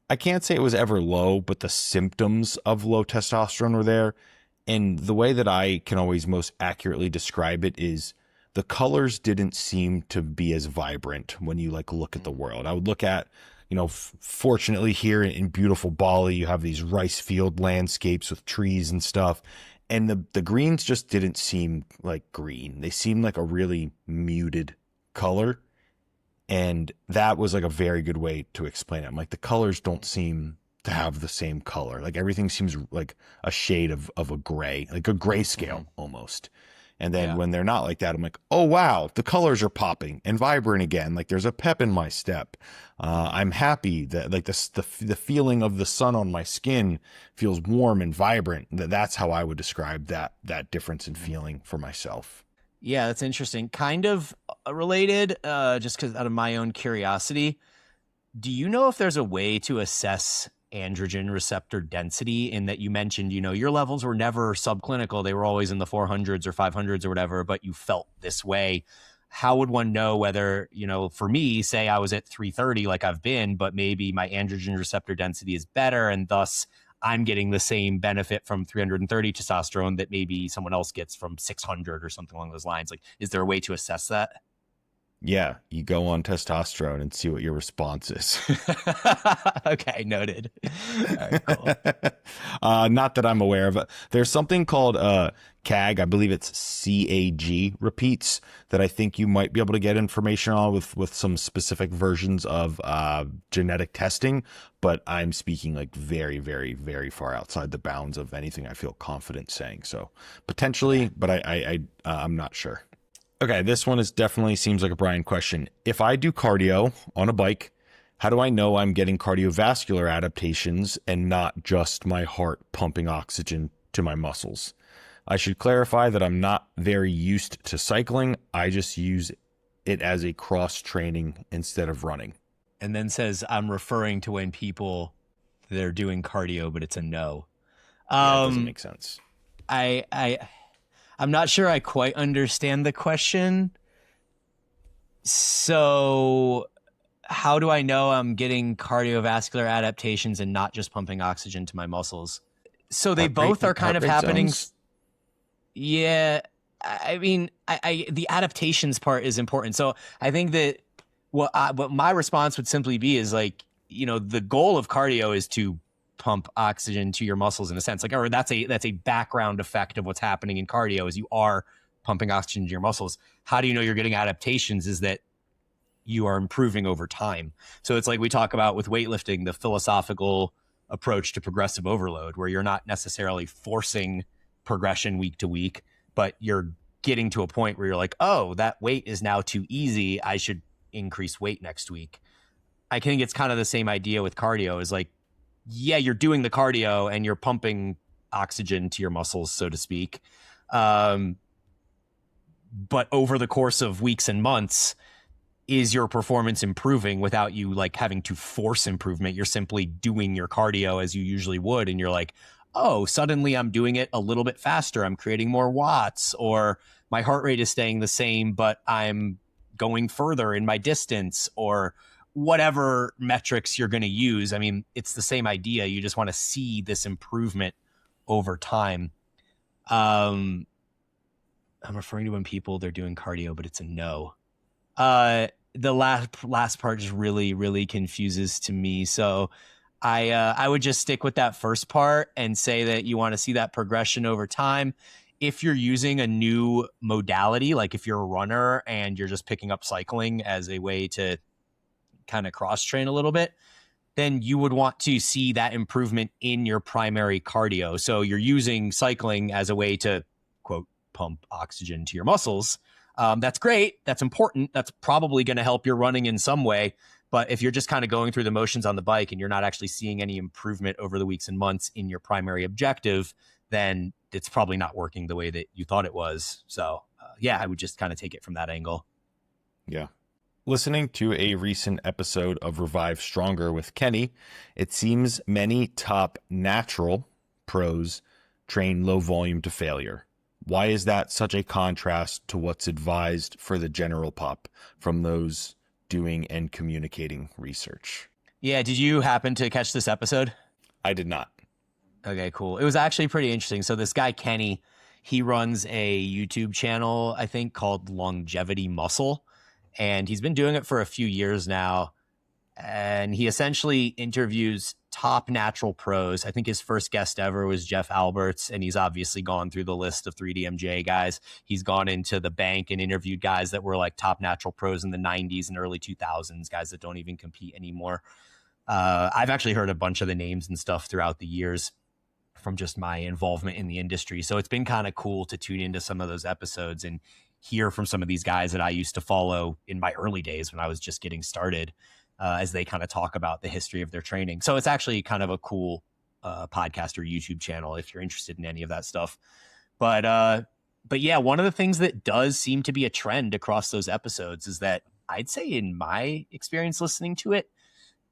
I can't say it was ever low, but the symptoms of low testosterone were there. And the way that I can always most accurately describe it is the colors didn't seem to be as vibrant when you look at the world. I would look at, fortunately here in beautiful Bali, you have these rice field landscapes with trees and stuff. And the greens just didn't seem like green. They seemed like a really muted color. And that was like a very good way to explain it. I'm like, the colors don't seem to have the same color. Like everything seems like a shade of a gray, like a grayscale almost. And then when they're not like that, I'm like, oh, wow, the colors are popping and vibrant again. Like there's a pep in my step. I'm happy that like the feeling of the sun on my skin feels warm and vibrant. That's how I would describe that difference in feeling for myself. Yeah, that's interesting. Kind of related, just because out of my own curiosity, do you know if there's a way to assess androgen receptor density, in that you mentioned, your levels were never subclinical. They were always in the 400s or 500s or whatever, but you felt this way. How would one know whether, for me, say I was at 330 like I've been, but maybe my androgen receptor density is better and thus I'm getting the same benefit from 330 testosterone that maybe someone else gets from 600 or something along those lines? Like, is there a way to assess that? Yeah, you go on testosterone and see what your response is. Okay, noted. All right, cool. Not that I'm aware of it. There's something called CAG, I believe it's CAG repeats, that I think you might be able to get information on with some specific versions of genetic testing. But I'm speaking like very, very, very far outside the bounds of anything I feel confident saying. So potentially, but I'm not sure. Okay, this one definitely seems like a Brian question. If I do cardio on a bike, how do I know I'm getting cardiovascular adaptations and not just my heart pumping oxygen to my muscles? I should clarify that I'm not very used to cycling. I just use it as a cross training instead of running. And then says, I'm referring to when they're doing cardio, but it's a no. Yeah, it doesn't make sense. I'm not sure I quite understand the question. So how do I know I'm getting cardiovascular adaptations and not just pumping oxygen to my muscles? So they both are kind of happening. Zones. Yeah. I mean, the adaptations part is important. So I think that what my response would simply be is like, the goal of cardio is to pump oxygen to your muscles in a sense, like, or that's a background effect of what's happening in cardio is you are pumping oxygen to your muscles. How do you know you're getting adaptations? Is that you are improving over time. So it's like we talk about with weightlifting, the philosophical approach to progressive overload, where you're not necessarily forcing progression week to week, but you're getting to a point where you're like, oh, that weight is now too easy. I should increase weight next week. I think it's kind of the same idea with cardio is like, yeah, you're doing the cardio and you're pumping oxygen to your muscles, so to speak. But over the course of weeks and months, is your performance improving without you like having to force improvement? You're simply doing your cardio as you usually would. And you're like, oh, suddenly I'm doing it a little bit faster. I'm creating more watts, or my heart rate is staying the same, but I'm going further in my distance, or whatever metrics you're going to use. I mean, it's the same idea. You just want to see this improvement over time. I'm referring to when people, they're doing cardio, but it's a no. The last part just really confuses to me. So I would just stick with that first part and say that you want to see that progression over time. If you're using a new modality, like if you're a runner and you're just picking up cycling as a way to kind of cross train a little bit, then you would want to see that improvement in your primary cardio. So you're using cycling as a way to, quote, pump oxygen to your muscles. That's great. That's important. That's probably going to help your running in some way. But if you're just kind of going through the motions on the bike and you're not actually seeing any improvement over the weeks and months in your primary objective, then it's probably not working the way that you thought it was. So yeah, I would just kind of take it from that angle. Yeah. Listening to a recent episode of Revive Stronger with Kenny, it seems many top natural pros train low volume to failure. Why is that such a contrast to what's advised for the general pop from those doing and communicating research? Yeah. Did you happen to catch this episode? I did not. Okay, cool. It was actually pretty interesting. So this guy, Kenny, he runs a YouTube channel, I think, called Longevity Muscle. And he's been doing it for a few years now. And he essentially interviews top natural pros. I think his first guest ever was Jeff Alberts, and he's obviously gone through the list of 3DMJ guys. He's gone into the bank and interviewed guys that were like top natural pros in the 90s and early 2000s, guys that don't even compete anymore. I've actually heard a bunch of the names and stuff throughout the years from just my involvement in the industry. So it's been kind of cool to tune into some of those episodes and hear from some of these guys that I used to follow in my early days when I was just getting started, as they kind of talk about the history of their training. So it's actually kind of a cool podcast or YouTube channel if you're interested in any of that stuff. But yeah, one of the things that does seem to be a trend across those episodes is that I'd say in my experience listening to it,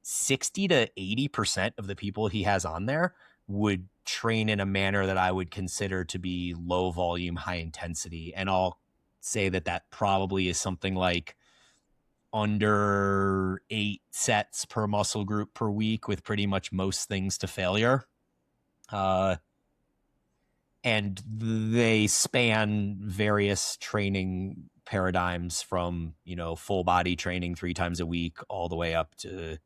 60 to 80% of the people he has on there would train in a manner that I would consider to be low volume, high intensity. And I'll say that that probably is something like under 8 sets per muscle group per week with pretty much most things to failure. And they span various training paradigms from, full body training 3 times a week all the way up to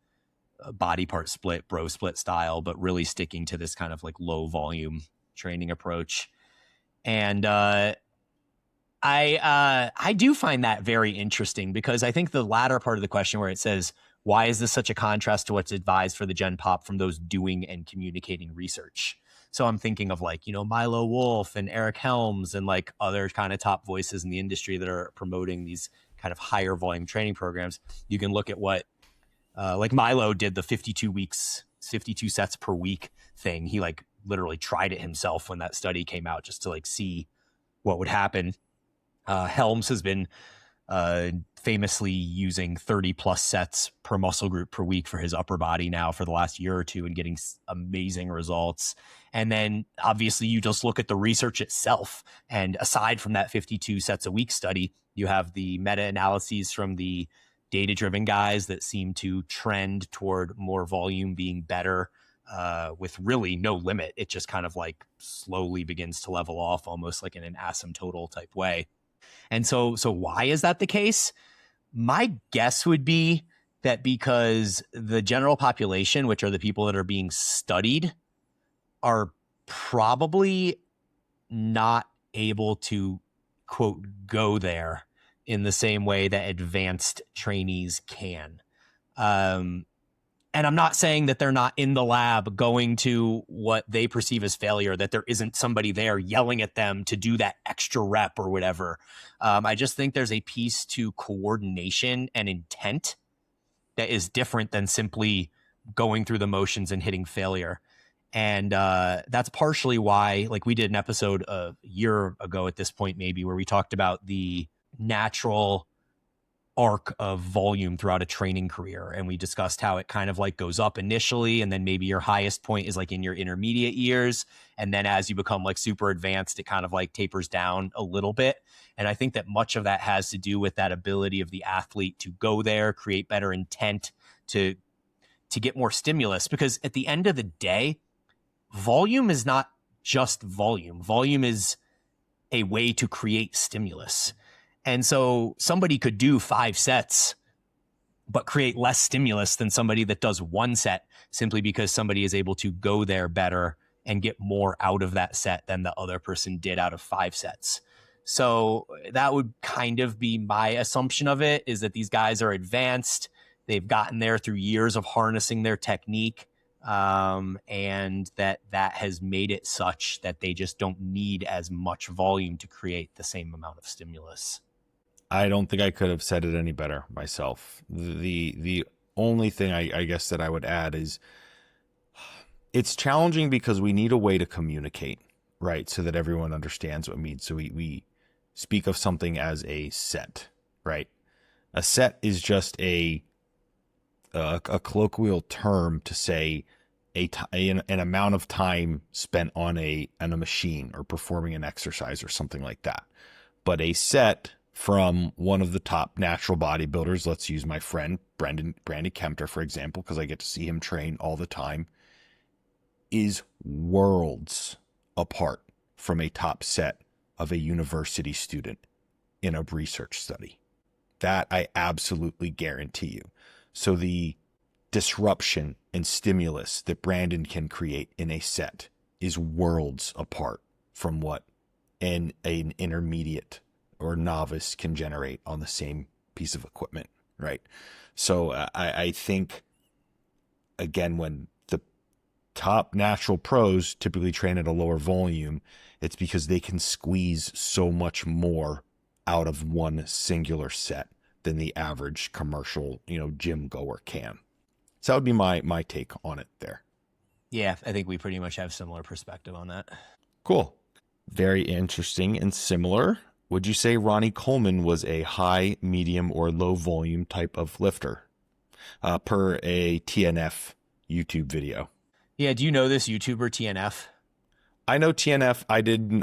a body part split, bro split style, but really sticking to this kind of like low volume training approach. And I do find that very interesting because I think the latter part of the question where it says, why is this such a contrast to what's advised for the Gen Pop from those doing and communicating research? So I'm thinking of like, Milo Wolf and Eric Helms and like other kind of top voices in the industry that are promoting these kind of higher volume training programs. You can look at what like Milo did the 52 weeks, 52 sets per week thing. He like literally tried it himself when that study came out just to like see what would happen. Helms has been famously using 30 plus sets per muscle group per week for his upper body now for the last year or two and getting amazing results. And then obviously you just look at the research itself. And aside from that 52 sets a week study, you have the meta-analyses from the data-driven guys that seem to trend toward more volume being better, with really no limit. It just kind of like slowly begins to level off almost like in an asymptotal type way. And so why is that the case? My guess would be that because the general population, which are the people that are being studied, are probably not able to, quote, go there in the same way that advanced trainees can. And I'm not saying that they're not in the lab going to what they perceive as failure, that there isn't somebody there yelling at them to do that extra rep or whatever. I just think there's a piece to coordination and intent that is different than simply going through the motions and hitting failure. And that's partially why, like, we did an episode a year ago at this point, maybe, where we talked about the natural arc of volume throughout a training career. And we discussed how it kind of like goes up initially, and then maybe your highest point is like in your intermediate years. And then as you become like super advanced, it kind of like tapers down a little bit. And I think that much of that has to do with that ability of the athlete to go there, create better intent, to get more stimulus. Because at the end of the day, volume is not just volume. Volume is a way to create stimulus. And so somebody could do 5 sets, but create less stimulus than somebody that does 1 set, simply because somebody is able to go there better and get more out of that set than the other person did out of 5 sets. So that would kind of be my assumption of it, is that these guys are advanced. They've gotten there through years of harnessing their technique. And that has made it such that they just don't need as much volume to create the same amount of stimulus. I don't think I could have said it any better myself. The only thing I guess that I would add is it's challenging because we need a way to communicate, right? So that everyone understands what it means. So we speak of something as a set, right? A set is just a colloquial term to say an amount of time spent on a machine or performing an exercise or something like that. But a set from one of the top natural bodybuilders, let's use my friend Brandon Kempter, for example, because I get to see him train all the time, is worlds apart from a top set of a university student in a research study. That I absolutely guarantee you. So the disruption and stimulus that Brandon can create in a set is worlds apart from what an intermediate or novice can generate on the same piece of equipment, right? So I think, again, when the top natural pros typically train at a lower volume, it's because they can squeeze so much more out of one singular set than the average commercial, gym goer can. So that would be my take on it there. Yeah, I think we pretty much have similar perspective on that. Cool. Very interesting and similar. Would you say Ronnie Coleman was a high, medium, or low volume type of lifter? Per a TNF YouTube video. Yeah, do you know this YouTuber TNF? I know TNF.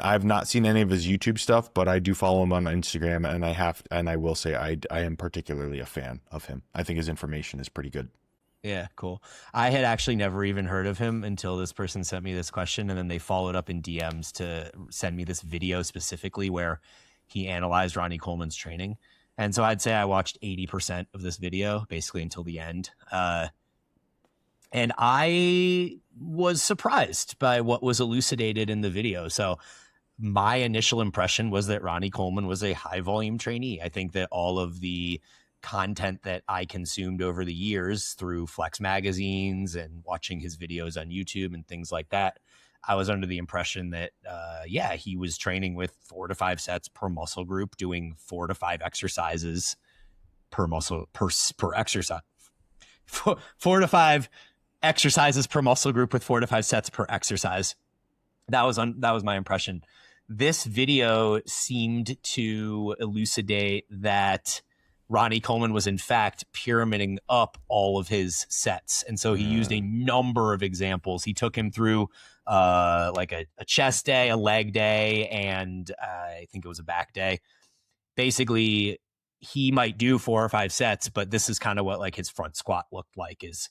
I've not seen any of his YouTube stuff, but I do follow him on Instagram, and I will say I am particularly a fan of him. I think his information is pretty good. Yeah, cool. I had actually never even heard of him until this person sent me this question, and then they followed up in DMs to send me this video specifically where he analyzed Ronnie Coleman's training. And so I'd say I watched 80% of this video, basically until the end. And I was surprised by what was elucidated in the video. So my initial impression was that Ronnie Coleman was a high volume trainee. I think that all of the content that I consumed over the years through Flex magazines and watching his videos on YouTube and things like that, I was under the impression that, he was training with 4 to 5 sets per muscle group, doing 4 to 5 exercises per exercise. 4 to 5 exercises per muscle group with 4 to 5 sets per exercise. That was my impression. This video seemed to elucidate that Ronnie Coleman was in fact pyramiding up all of his sets. And so he used a number of examples. He took him through like a chest day, a leg day, and I think it was a back day. Basically, he might do 4 or 5 sets, but this is kind of what like his front squat looked like, is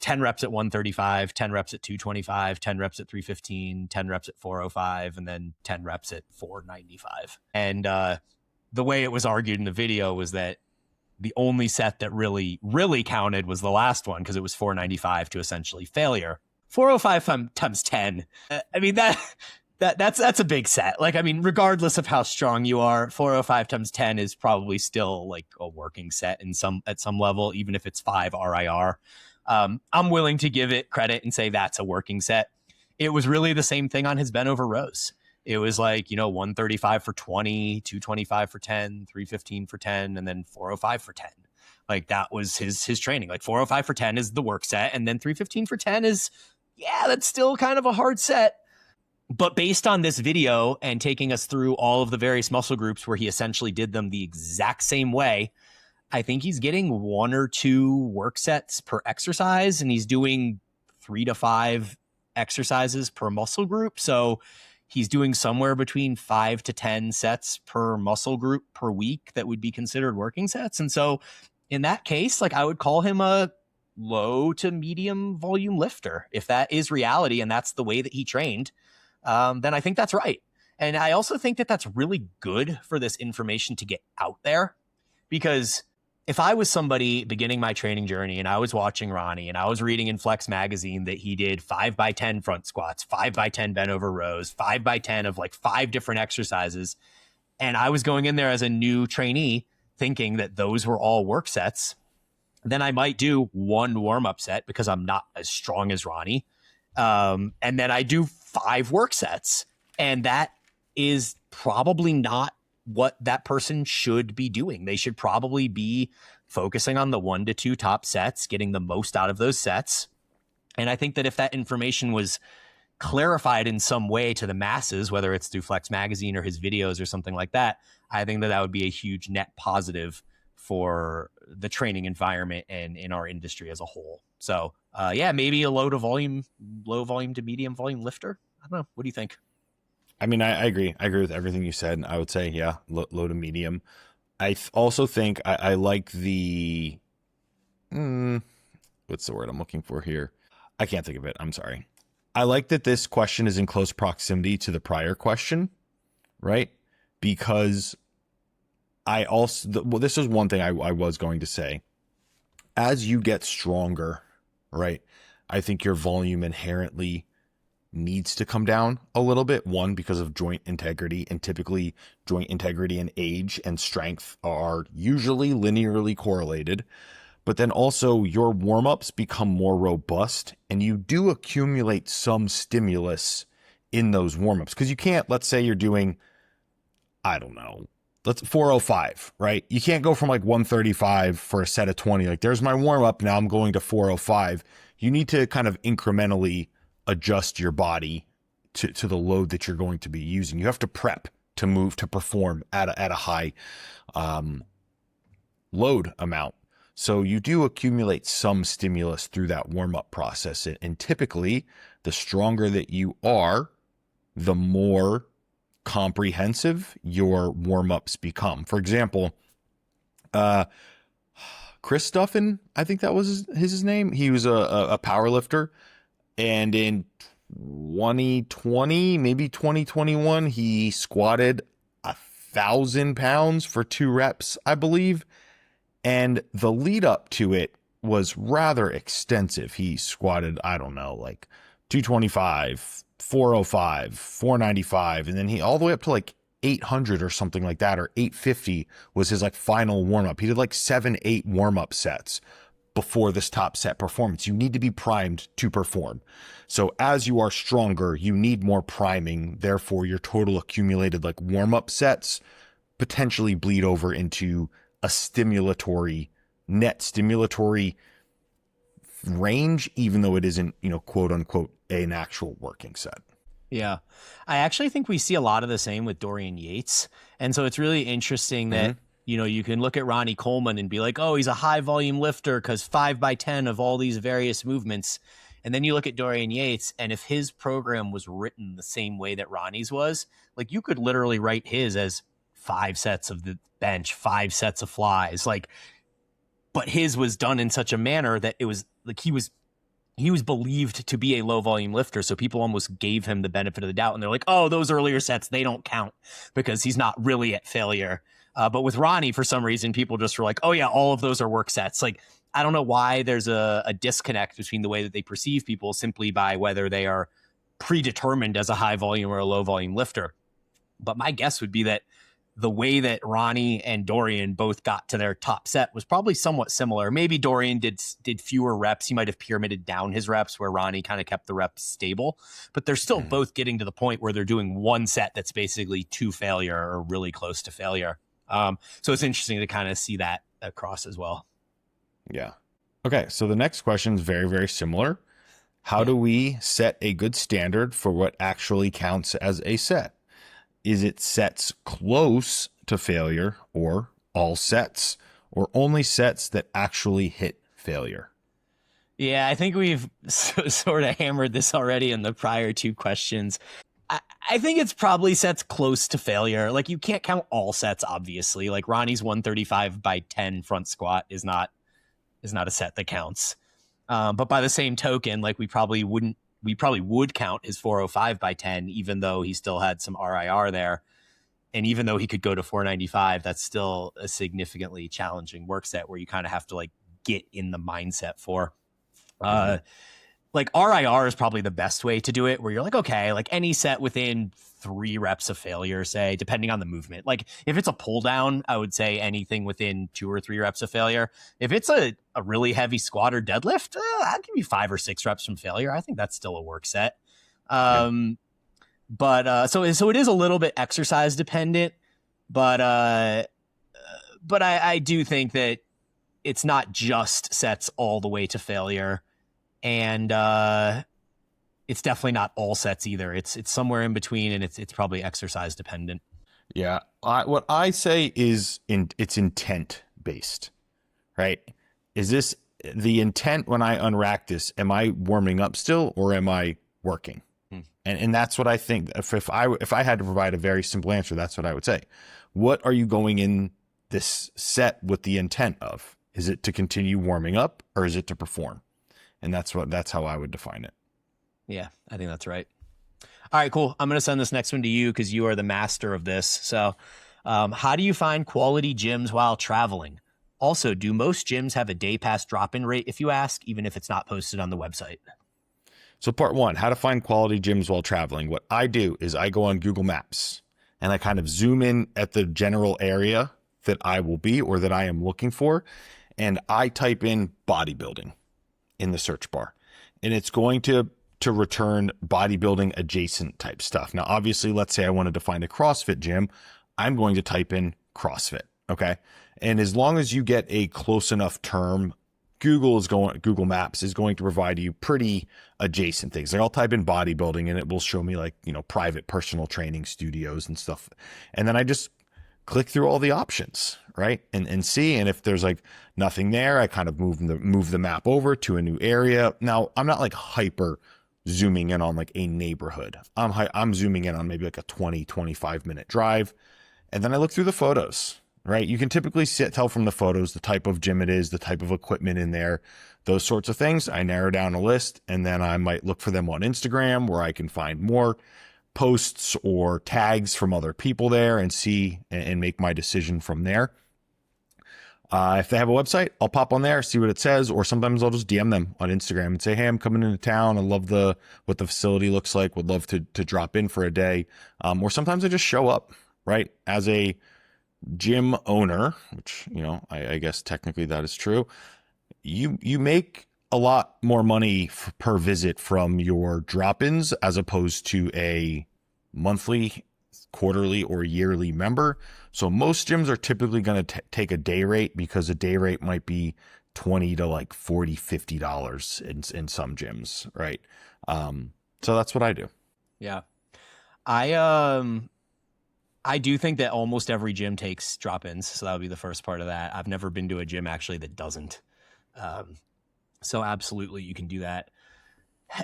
10 reps at 135, 10 reps at 225, 10 reps at 315, 10 reps at 405, and then 10 reps at 495. And the way it was argued in the video was that the only set that really, really counted was the last one, because it was 495 to essentially failure. 405 times 10. I mean, that's a big set. Like, I mean, regardless of how strong you are, 405 times 10 is probably still like a working set at some level, even if it's 5 RIR. I'm willing to give it credit and say that's a working set. It was really the same thing on his bent over rows. It was like, 135 for 20, 225 for 10, 315 for 10, and then 405 for 10. Like that was his training. Like 405 for 10 is the work set, and then 315 for 10 is, yeah, that's still kind of a hard set. But based on this video and taking us through all of the various muscle groups where he essentially did them the exact same way, I think he's getting 1 or 2 work sets per exercise, and he's doing 3 to 5 exercises per muscle group. So he's doing somewhere between 5 to 10 sets per muscle group per week that would be considered working sets. And so in that case, like I would call him a low to medium volume lifter. If that is reality and that's the way that he trained, then I think that's right. And I also think that that's really good for this information to get out there, because if I was somebody beginning my training journey and I was watching Ronnie and I was reading in Flex magazine that he did 5x10 front squats, 5x10 bent over rows, 5x10 of like 5 different exercises, and I was going in there as a new trainee thinking that those were all work sets, then I might do 1 warm-up set because I'm not as strong as Ronnie. And then I do 5 work sets. And that is probably not what that person should be doing. They should probably be focusing on the 1 to 2 top sets, getting the most out of those sets. And I think that if that information was clarified in some way to the masses, whether it's through Flex magazine or his videos or something like that, I think that that would be a huge net positive for the training environment and in our industry as a whole. So yeah, maybe a low volume to medium volume lifter. I don't know. What do you think? I mean, I agree. I agree with everything you said. I would say, yeah, low to medium. I also think I like the, what's the word I'm looking for here? I can't think of it. I'm sorry. I like that this question is in close proximity to the prior question, right? Because I also, well, this is one thing I was going to say. As you get stronger, right, I think your volume inherently needs to come down a little bit. One, because of joint integrity, and typically joint integrity and age and strength are usually linearly correlated. But then also your warm-ups become more robust, and you do accumulate some stimulus in those warm-ups. Because you can't, let's say you're doing, I don't know, let's 405, right? You can't go from like 135 for a set of 20. Like, there's my warm-up, now I'm going to 405. You need to kind of incrementally adjust your body to the load that you're going to be using. You have to prep to move, to perform at a high load amount. So you do accumulate some stimulus through that warm-up process. And typically, the stronger that you are, the more comprehensive your warm-ups become. For example, Chris Duffin, I think that was his name. He was a power lifter. And in 2020, maybe 2021, he squatted 1,000 pounds for 2 reps, I believe. And the lead up to it was rather extensive. He squatted, I don't know, like 225, 405, 495, and then he all the way up to like 800 or something like that, or 850 was his like final warm-up. He did like 7-8 warm-up sets before this top set performance. You need to be primed to perform. So as you are stronger, you need more priming. Therefore, your total accumulated like warm-up sets potentially bleed over into a net stimulatory range, even though it isn't, quote unquote, an actual working set. Yeah. I actually think we see a lot of the same with Dorian Yates. And so it's really interesting that, you can look at Ronnie Coleman and be like, oh, he's a high volume lifter because 5x10 of all these various movements. And then you look at Dorian Yates, and if his program was written the same way that Ronnie's was, like you could literally write his as 5 sets of the bench, 5 sets of flies, but his was done in such a manner that it was like he was believed to be a low volume lifter. So people almost gave him the benefit of the doubt. And they're like, oh, those earlier sets, they don't count because he's not really at failure. But with Ronnie, for some reason, people just were like, oh yeah, all of those are work sets. Like, I don't know why there's a disconnect between the way that they perceive people simply by whether they are predetermined as a high volume or a low volume lifter. But my guess would be that the way that Ronnie and Dorian both got to their top set was probably somewhat similar. Maybe Dorian did fewer reps. He might have pyramided down his reps where Ronnie kind of kept the reps stable, but they're still both getting to the point where they're doing one set that's basically to failure or really close to failure. So it's interesting to kind of see that across as well. Yeah. Okay. So the next question is very, very similar. How do we set a good standard for what actually counts as a set? Is it sets close to failure, or all sets, or only sets that actually hit failure? Yeah, I think we've sort of hammered this already in the prior two questions. I think it's probably sets close to failure. Like, you can't count all sets, obviously. Like, Ronnie's 135 by 10 front squat is not a set that counts. But by the same token, like, we probably would count his 405 by 10, even though he still had some RIR there. And even though he could go to 495, that's still a significantly challenging work set where you kind of have to like get in the mindset for. Like, RIR is probably the best way to do it, where you're like, okay, like any set within 3 reps of failure, say, depending on the movement. Like, if it's a pull down, I would say anything within 2 or 3 reps of failure. If it's a really heavy squat or deadlift, I'd give you 5 or 6 reps from failure. I think that's still a work set. But so it is a little bit exercise dependent, but I do think that it's not just sets all the way to failure. And it's definitely not all sets either. It's somewhere in between, and it's probably exercise dependent. Yeah. What I say is it's intent based, right? Is this the intent when I unrack this? Am I warming up still, or am I working? And that's what I think. If I had to provide a very simple answer, that's what I would say. What are you going in this set with the intent of? Is it to continue warming up, or is it to perform? And that's how I would define it. Yeah, I think that's right. All right, cool. I'm going to send this next one to you because you are the master of this. So how do you find quality gyms while traveling? Also, do most gyms have a day pass drop-in rate, if you ask, even if it's not posted on the website? So part 1, how to find quality gyms while traveling. What I do is I go on Google Maps and I kind of zoom in at the general area that I will be, or that I am looking for. And I type in bodybuilding in the search bar, and it's going to return bodybuilding adjacent type stuff. Now, obviously, let's say I wanted to find a CrossFit gym. I'm going to type in CrossFit. Okay. And as long as you get a close enough term, Google Maps is going to provide you pretty adjacent things. Like, I'll type in bodybuilding and it will show me, like, private personal training studios and stuff. And then I just click through all the options, right? And see, and if there's like nothing there, I kind of move the map over to a new area. Now, I'm not like hyper zooming in on like a neighborhood. I'm zooming in on maybe like a 25 minute drive. And then I look through the photos, right? You can typically tell from the photos the type of gym it is, the type of equipment in there, those sorts of things. I narrow down a list, and then I might look for them on Instagram, where I can find more posts or tags from other people there and see and make my decision from there. If they have a website, I'll pop on there, see what it says, or sometimes I'll just DM them on Instagram and say, hey, I'm coming into town. I love what the facility looks like. Would love to drop in for a day. Or sometimes I just show up, right? As a gym owner, which, I guess technically that is true. You make a lot more money per visit from your drop-ins as opposed to a monthly, quarterly, or yearly member. So most gyms are typically going to take a day rate, because a day rate might be $20 to like $40, $50 in some gyms, right? So that's what I do. Yeah. I do think that almost every gym takes drop-ins, so that would be the first part of that. I've never been to a gym actually that doesn't. So absolutely, you can do that.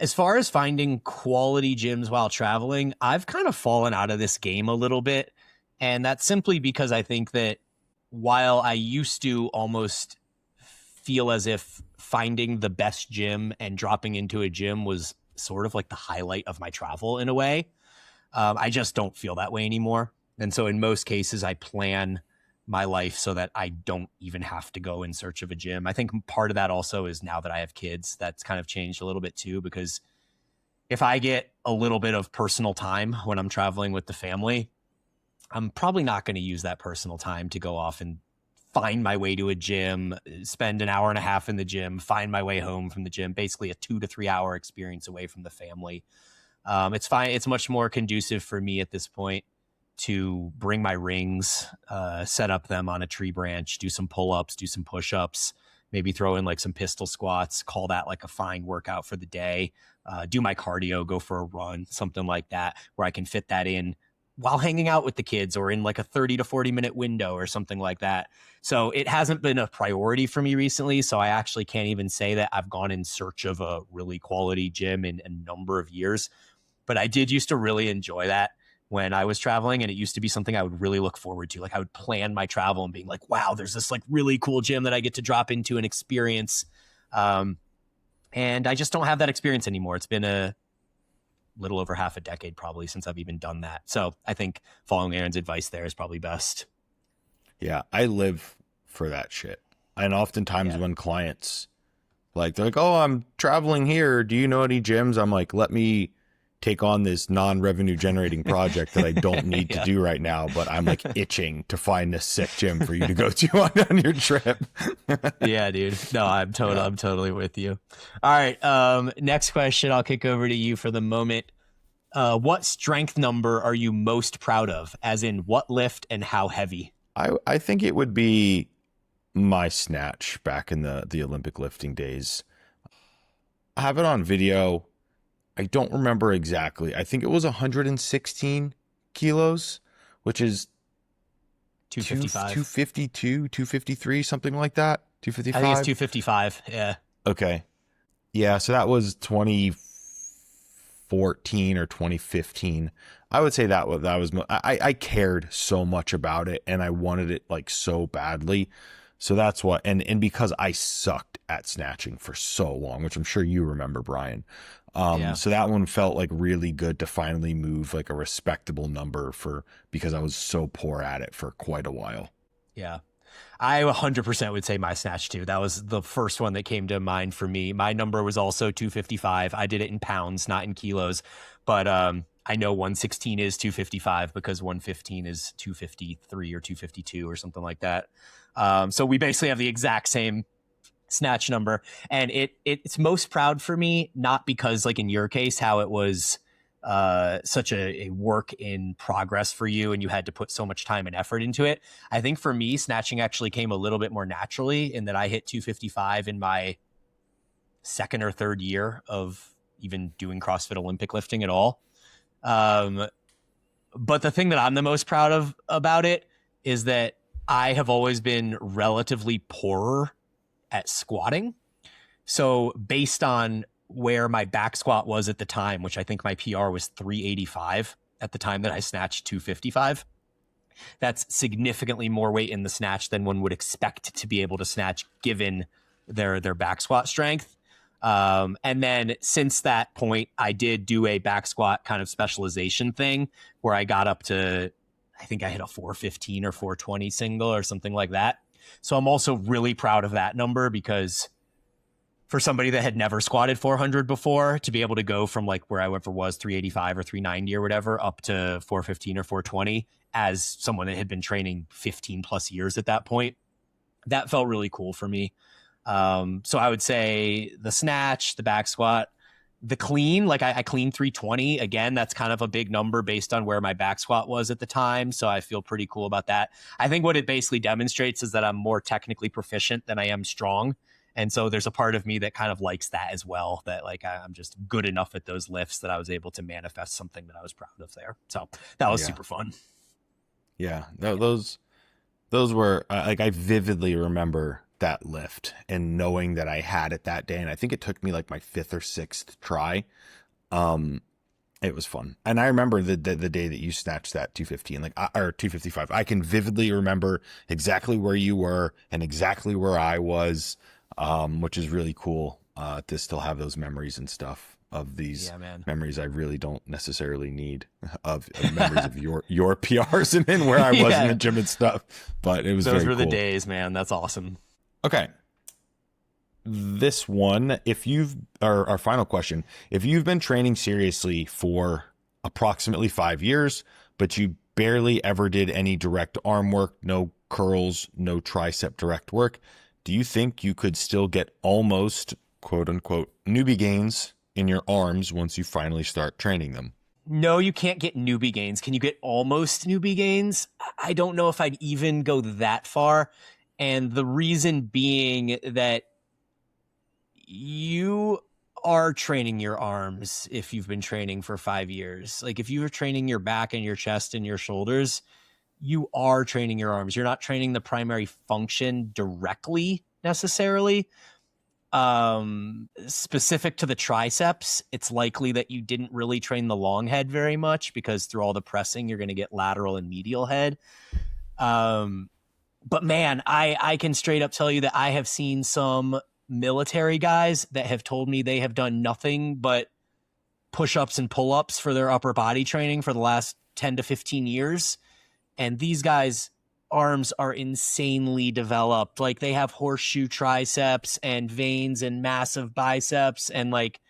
As far as finding quality gyms while traveling, I've kind of fallen out of this game a little bit. And that's simply because I think that while I used to almost feel as if finding the best gym and dropping into a gym was sort of like the highlight of my travel in a way, I just don't feel that way anymore. And so in most cases, I plan my life so that I don't even have to go in search of a gym. I think part of that also is now that I have kids, that's kind of changed a little bit too, because if I get a little bit of personal time when I'm traveling with the family, I'm probably not going to use that personal time to go off and find my way to a gym, spend an hour and a half in the gym, find my way home from the gym, basically a 2 to 3 hour experience away from the family. It's fine. It's much more conducive for me at this point to bring my rings, set up them on a tree branch, do some pull-ups, do some push-ups, maybe throw in like some pistol squats, call that like a fine workout for the day, do my cardio, go for a run, something like that, where I can fit that in while hanging out with the kids or in like a 30 to 40 minute window or something like that. So it hasn't been a priority for me recently. So I actually can't even say that I've gone in search of a really quality gym in a number of years. But I did used to really enjoy that when I was traveling, and it used to be something I would really look forward to. Like I would plan my travel and being like, wow, there's this like really cool gym that I get to drop into and experience. And I just don't have that experience anymore. It's been a little over half a decade probably since I've even done that. So I think following Aaron's advice there is probably best. Yeah, I live for that shit. And oftentimes when clients like, they're like, oh, I'm traveling here, do you know any gyms? I'm like, let me take on this non-revenue generating project that I don't need to do right now, but I'm like itching to find this sick gym for you to go to on your trip. Yeah, dude. No, I'm totally with you. All right. Next question. I'll kick over to you for the moment. What strength number are you most proud of? As in what lift and how heavy? I think it would be my snatch back in the Olympic lifting days. I have it on video. I don't remember exactly. I think it was 116 kilos, which is 255. 252, 253, something like that. 255. I think it's 255. Yeah. Okay. Yeah. So that was 2014 or 2015. I would say that was, I cared so much about it and I wanted it like so badly. So that's what, and because I sucked at snatching for so long, which I'm sure you remember, Brian. So that one felt like really good to finally move like a respectable number because I was so poor at it for quite a while. Yeah. I 100% would say my snatch too. That was the first one that came to mind for me. My number was also 255. I did it in pounds, not in kilos, but, I know 116 is 255 because 115 is 253 or 252 or something like that. So we basically have the exact same snatch number, and it's most proud for me, not because like in your case, how it was such a work in progress for you and you had to put so much time and effort into it. I think for me, snatching actually came a little bit more naturally in that I hit 255 in my second or third year of even doing CrossFit Olympic lifting at all. But the thing that I'm the most proud of about it is that I have always been relatively poorer at squatting. So based on where my back squat was at the time, which I think my PR was 385 at the time that I snatched 255, that's significantly more weight in the snatch than one would expect to be able to snatch given their back squat strength. And then since that point, I did do a back squat kind of specialization thing where I got up to, I think I hit a 415 or 420 single or something like that. So I'm also really proud of that number because for somebody that had never squatted 400 before, to be able to go from like where I ever was 385 or 390 or whatever up to 415 or 420 as someone that had been training 15 plus years at that point, that felt really cool for me. So I would say the snatch, the back squat, the clean, like I clean 320. Again, that's kind of a big number based on where my back squat was at the time. So I feel pretty cool about that. I think what it basically demonstrates is that I'm more technically proficient than I am strong. And so there's a part of me that kind of likes that as well, that like I'm just good enough at those lifts that I was able to manifest something that I was proud of there. So that was super fun. Yeah, those were like, I vividly remember that lift and knowing that I had it that day. And I think it took me like my fifth or sixth try. It was fun. And I remember the day that you snatched that 215, like, or 255, I can vividly remember exactly where you were and exactly where I was, which is really cool, to still have those memories and stuff of these memories. I really don't necessarily need of memories of your PRs and where I was in the gym and stuff, but it was those very were cool. The days, man. That's awesome. Okay. This one, our final question, if you've been training seriously for approximately 5 years, but you barely ever did any direct arm work, no curls, no tricep direct work, do you think you could still get almost quote unquote newbie gains in your arms once you finally start training them? No, you can't get newbie gains. Can you get almost newbie gains? I don't know if I'd even go that far. And the reason being that you are training your arms if you've been training for 5 years. Like if you were training your back and your chest and your shoulders, you are training your arms. You're not training the primary function directly necessarily. Specific to the triceps, it's likely that you didn't really train the long head very much because through all the pressing, you're going to get lateral and medial head. But man, I can straight up tell you that I have seen some military guys that have told me they have done nothing but push-ups and pull-ups for their upper body training for the last 10 to 15 years. And these guys' arms are insanely developed. Like they have horseshoe triceps and veins and massive biceps. And like,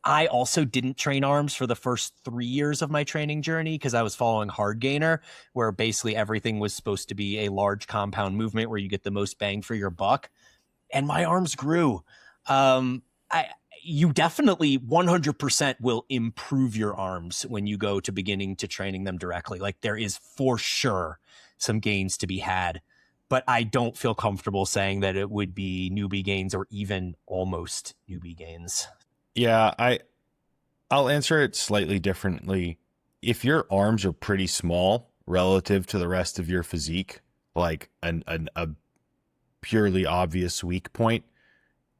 I also didn't train arms for the first 3 years of my training journey because I was following Hard Gainer, where basically everything was supposed to be a large compound movement where you get the most bang for your buck. And my arms grew. You definitely 100% will improve your arms when you go to beginning to training them directly. Like there is for sure some gains to be had, but I don't feel comfortable saying that it would be newbie gains or even almost newbie gains. Yeah, I'll answer it slightly differently. If your arms are pretty small relative to the rest of your physique, like a purely obvious weak point,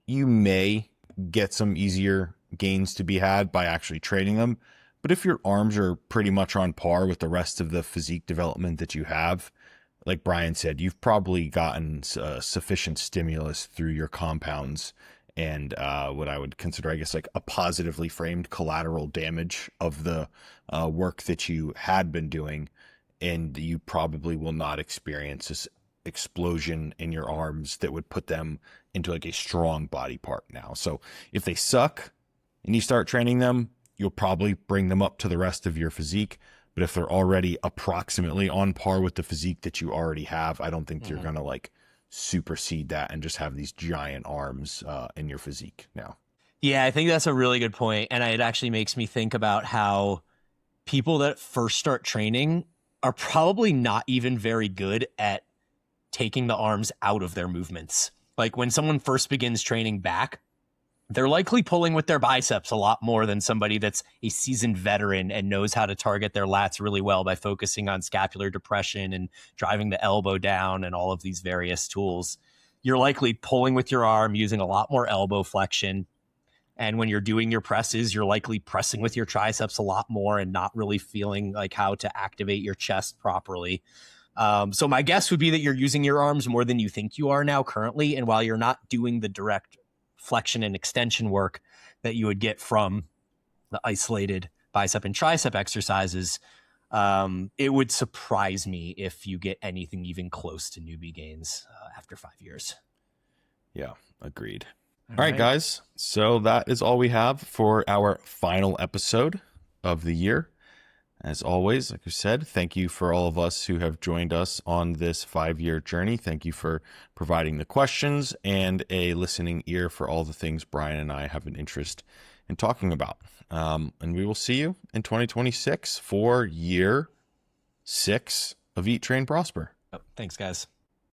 you may get some easier gains to be had by actually training them. But if your arms are pretty much on par with the rest of the physique development that you have, like Brian said, you've probably gotten sufficient stimulus through your compounds and what I would consider, I guess, like a positively framed collateral damage of the work that you had been doing. And you probably will not experience this explosion in your arms that would put them into like a strong body part now. So if they suck and you start training them, you'll probably bring them up to the rest of your physique. But if they're already approximately on par with the physique that you already have, I don't think you're going to like supersede that and just have these giant arms in your physique now. Yeah, I think that's a really good point. And it actually makes me think about how people that first start training are probably not even very good at taking the arms out of their movements. Like when someone first begins training back, they're likely pulling with their biceps a lot more than somebody that's a seasoned veteran and knows how to target their lats really well by focusing on scapular depression and driving the elbow down and all of these various tools. You're likely pulling with your arm using a lot more elbow flexion. And when you're doing your presses, you're likely pressing with your triceps a lot more and not really feeling like how to activate your chest properly. So my guess would be that you're using your arms more than you think you are now currently. And while you're not doing the direct flexion and extension work that you would get from the isolated bicep and tricep exercises, it would surprise me if you get anything even close to newbie gains after 5 years. Yeah, agreed. All right, guys. So that is all we have for our final episode of the year. As always, like I said, thank you for all of us who have joined us on this 5-year journey. Thank you for providing the questions and a listening ear for all the things Brian and I have an interest in talking about. And we will see you in 2026 for year 6 of Eat, Train, Prosper. Thanks, guys.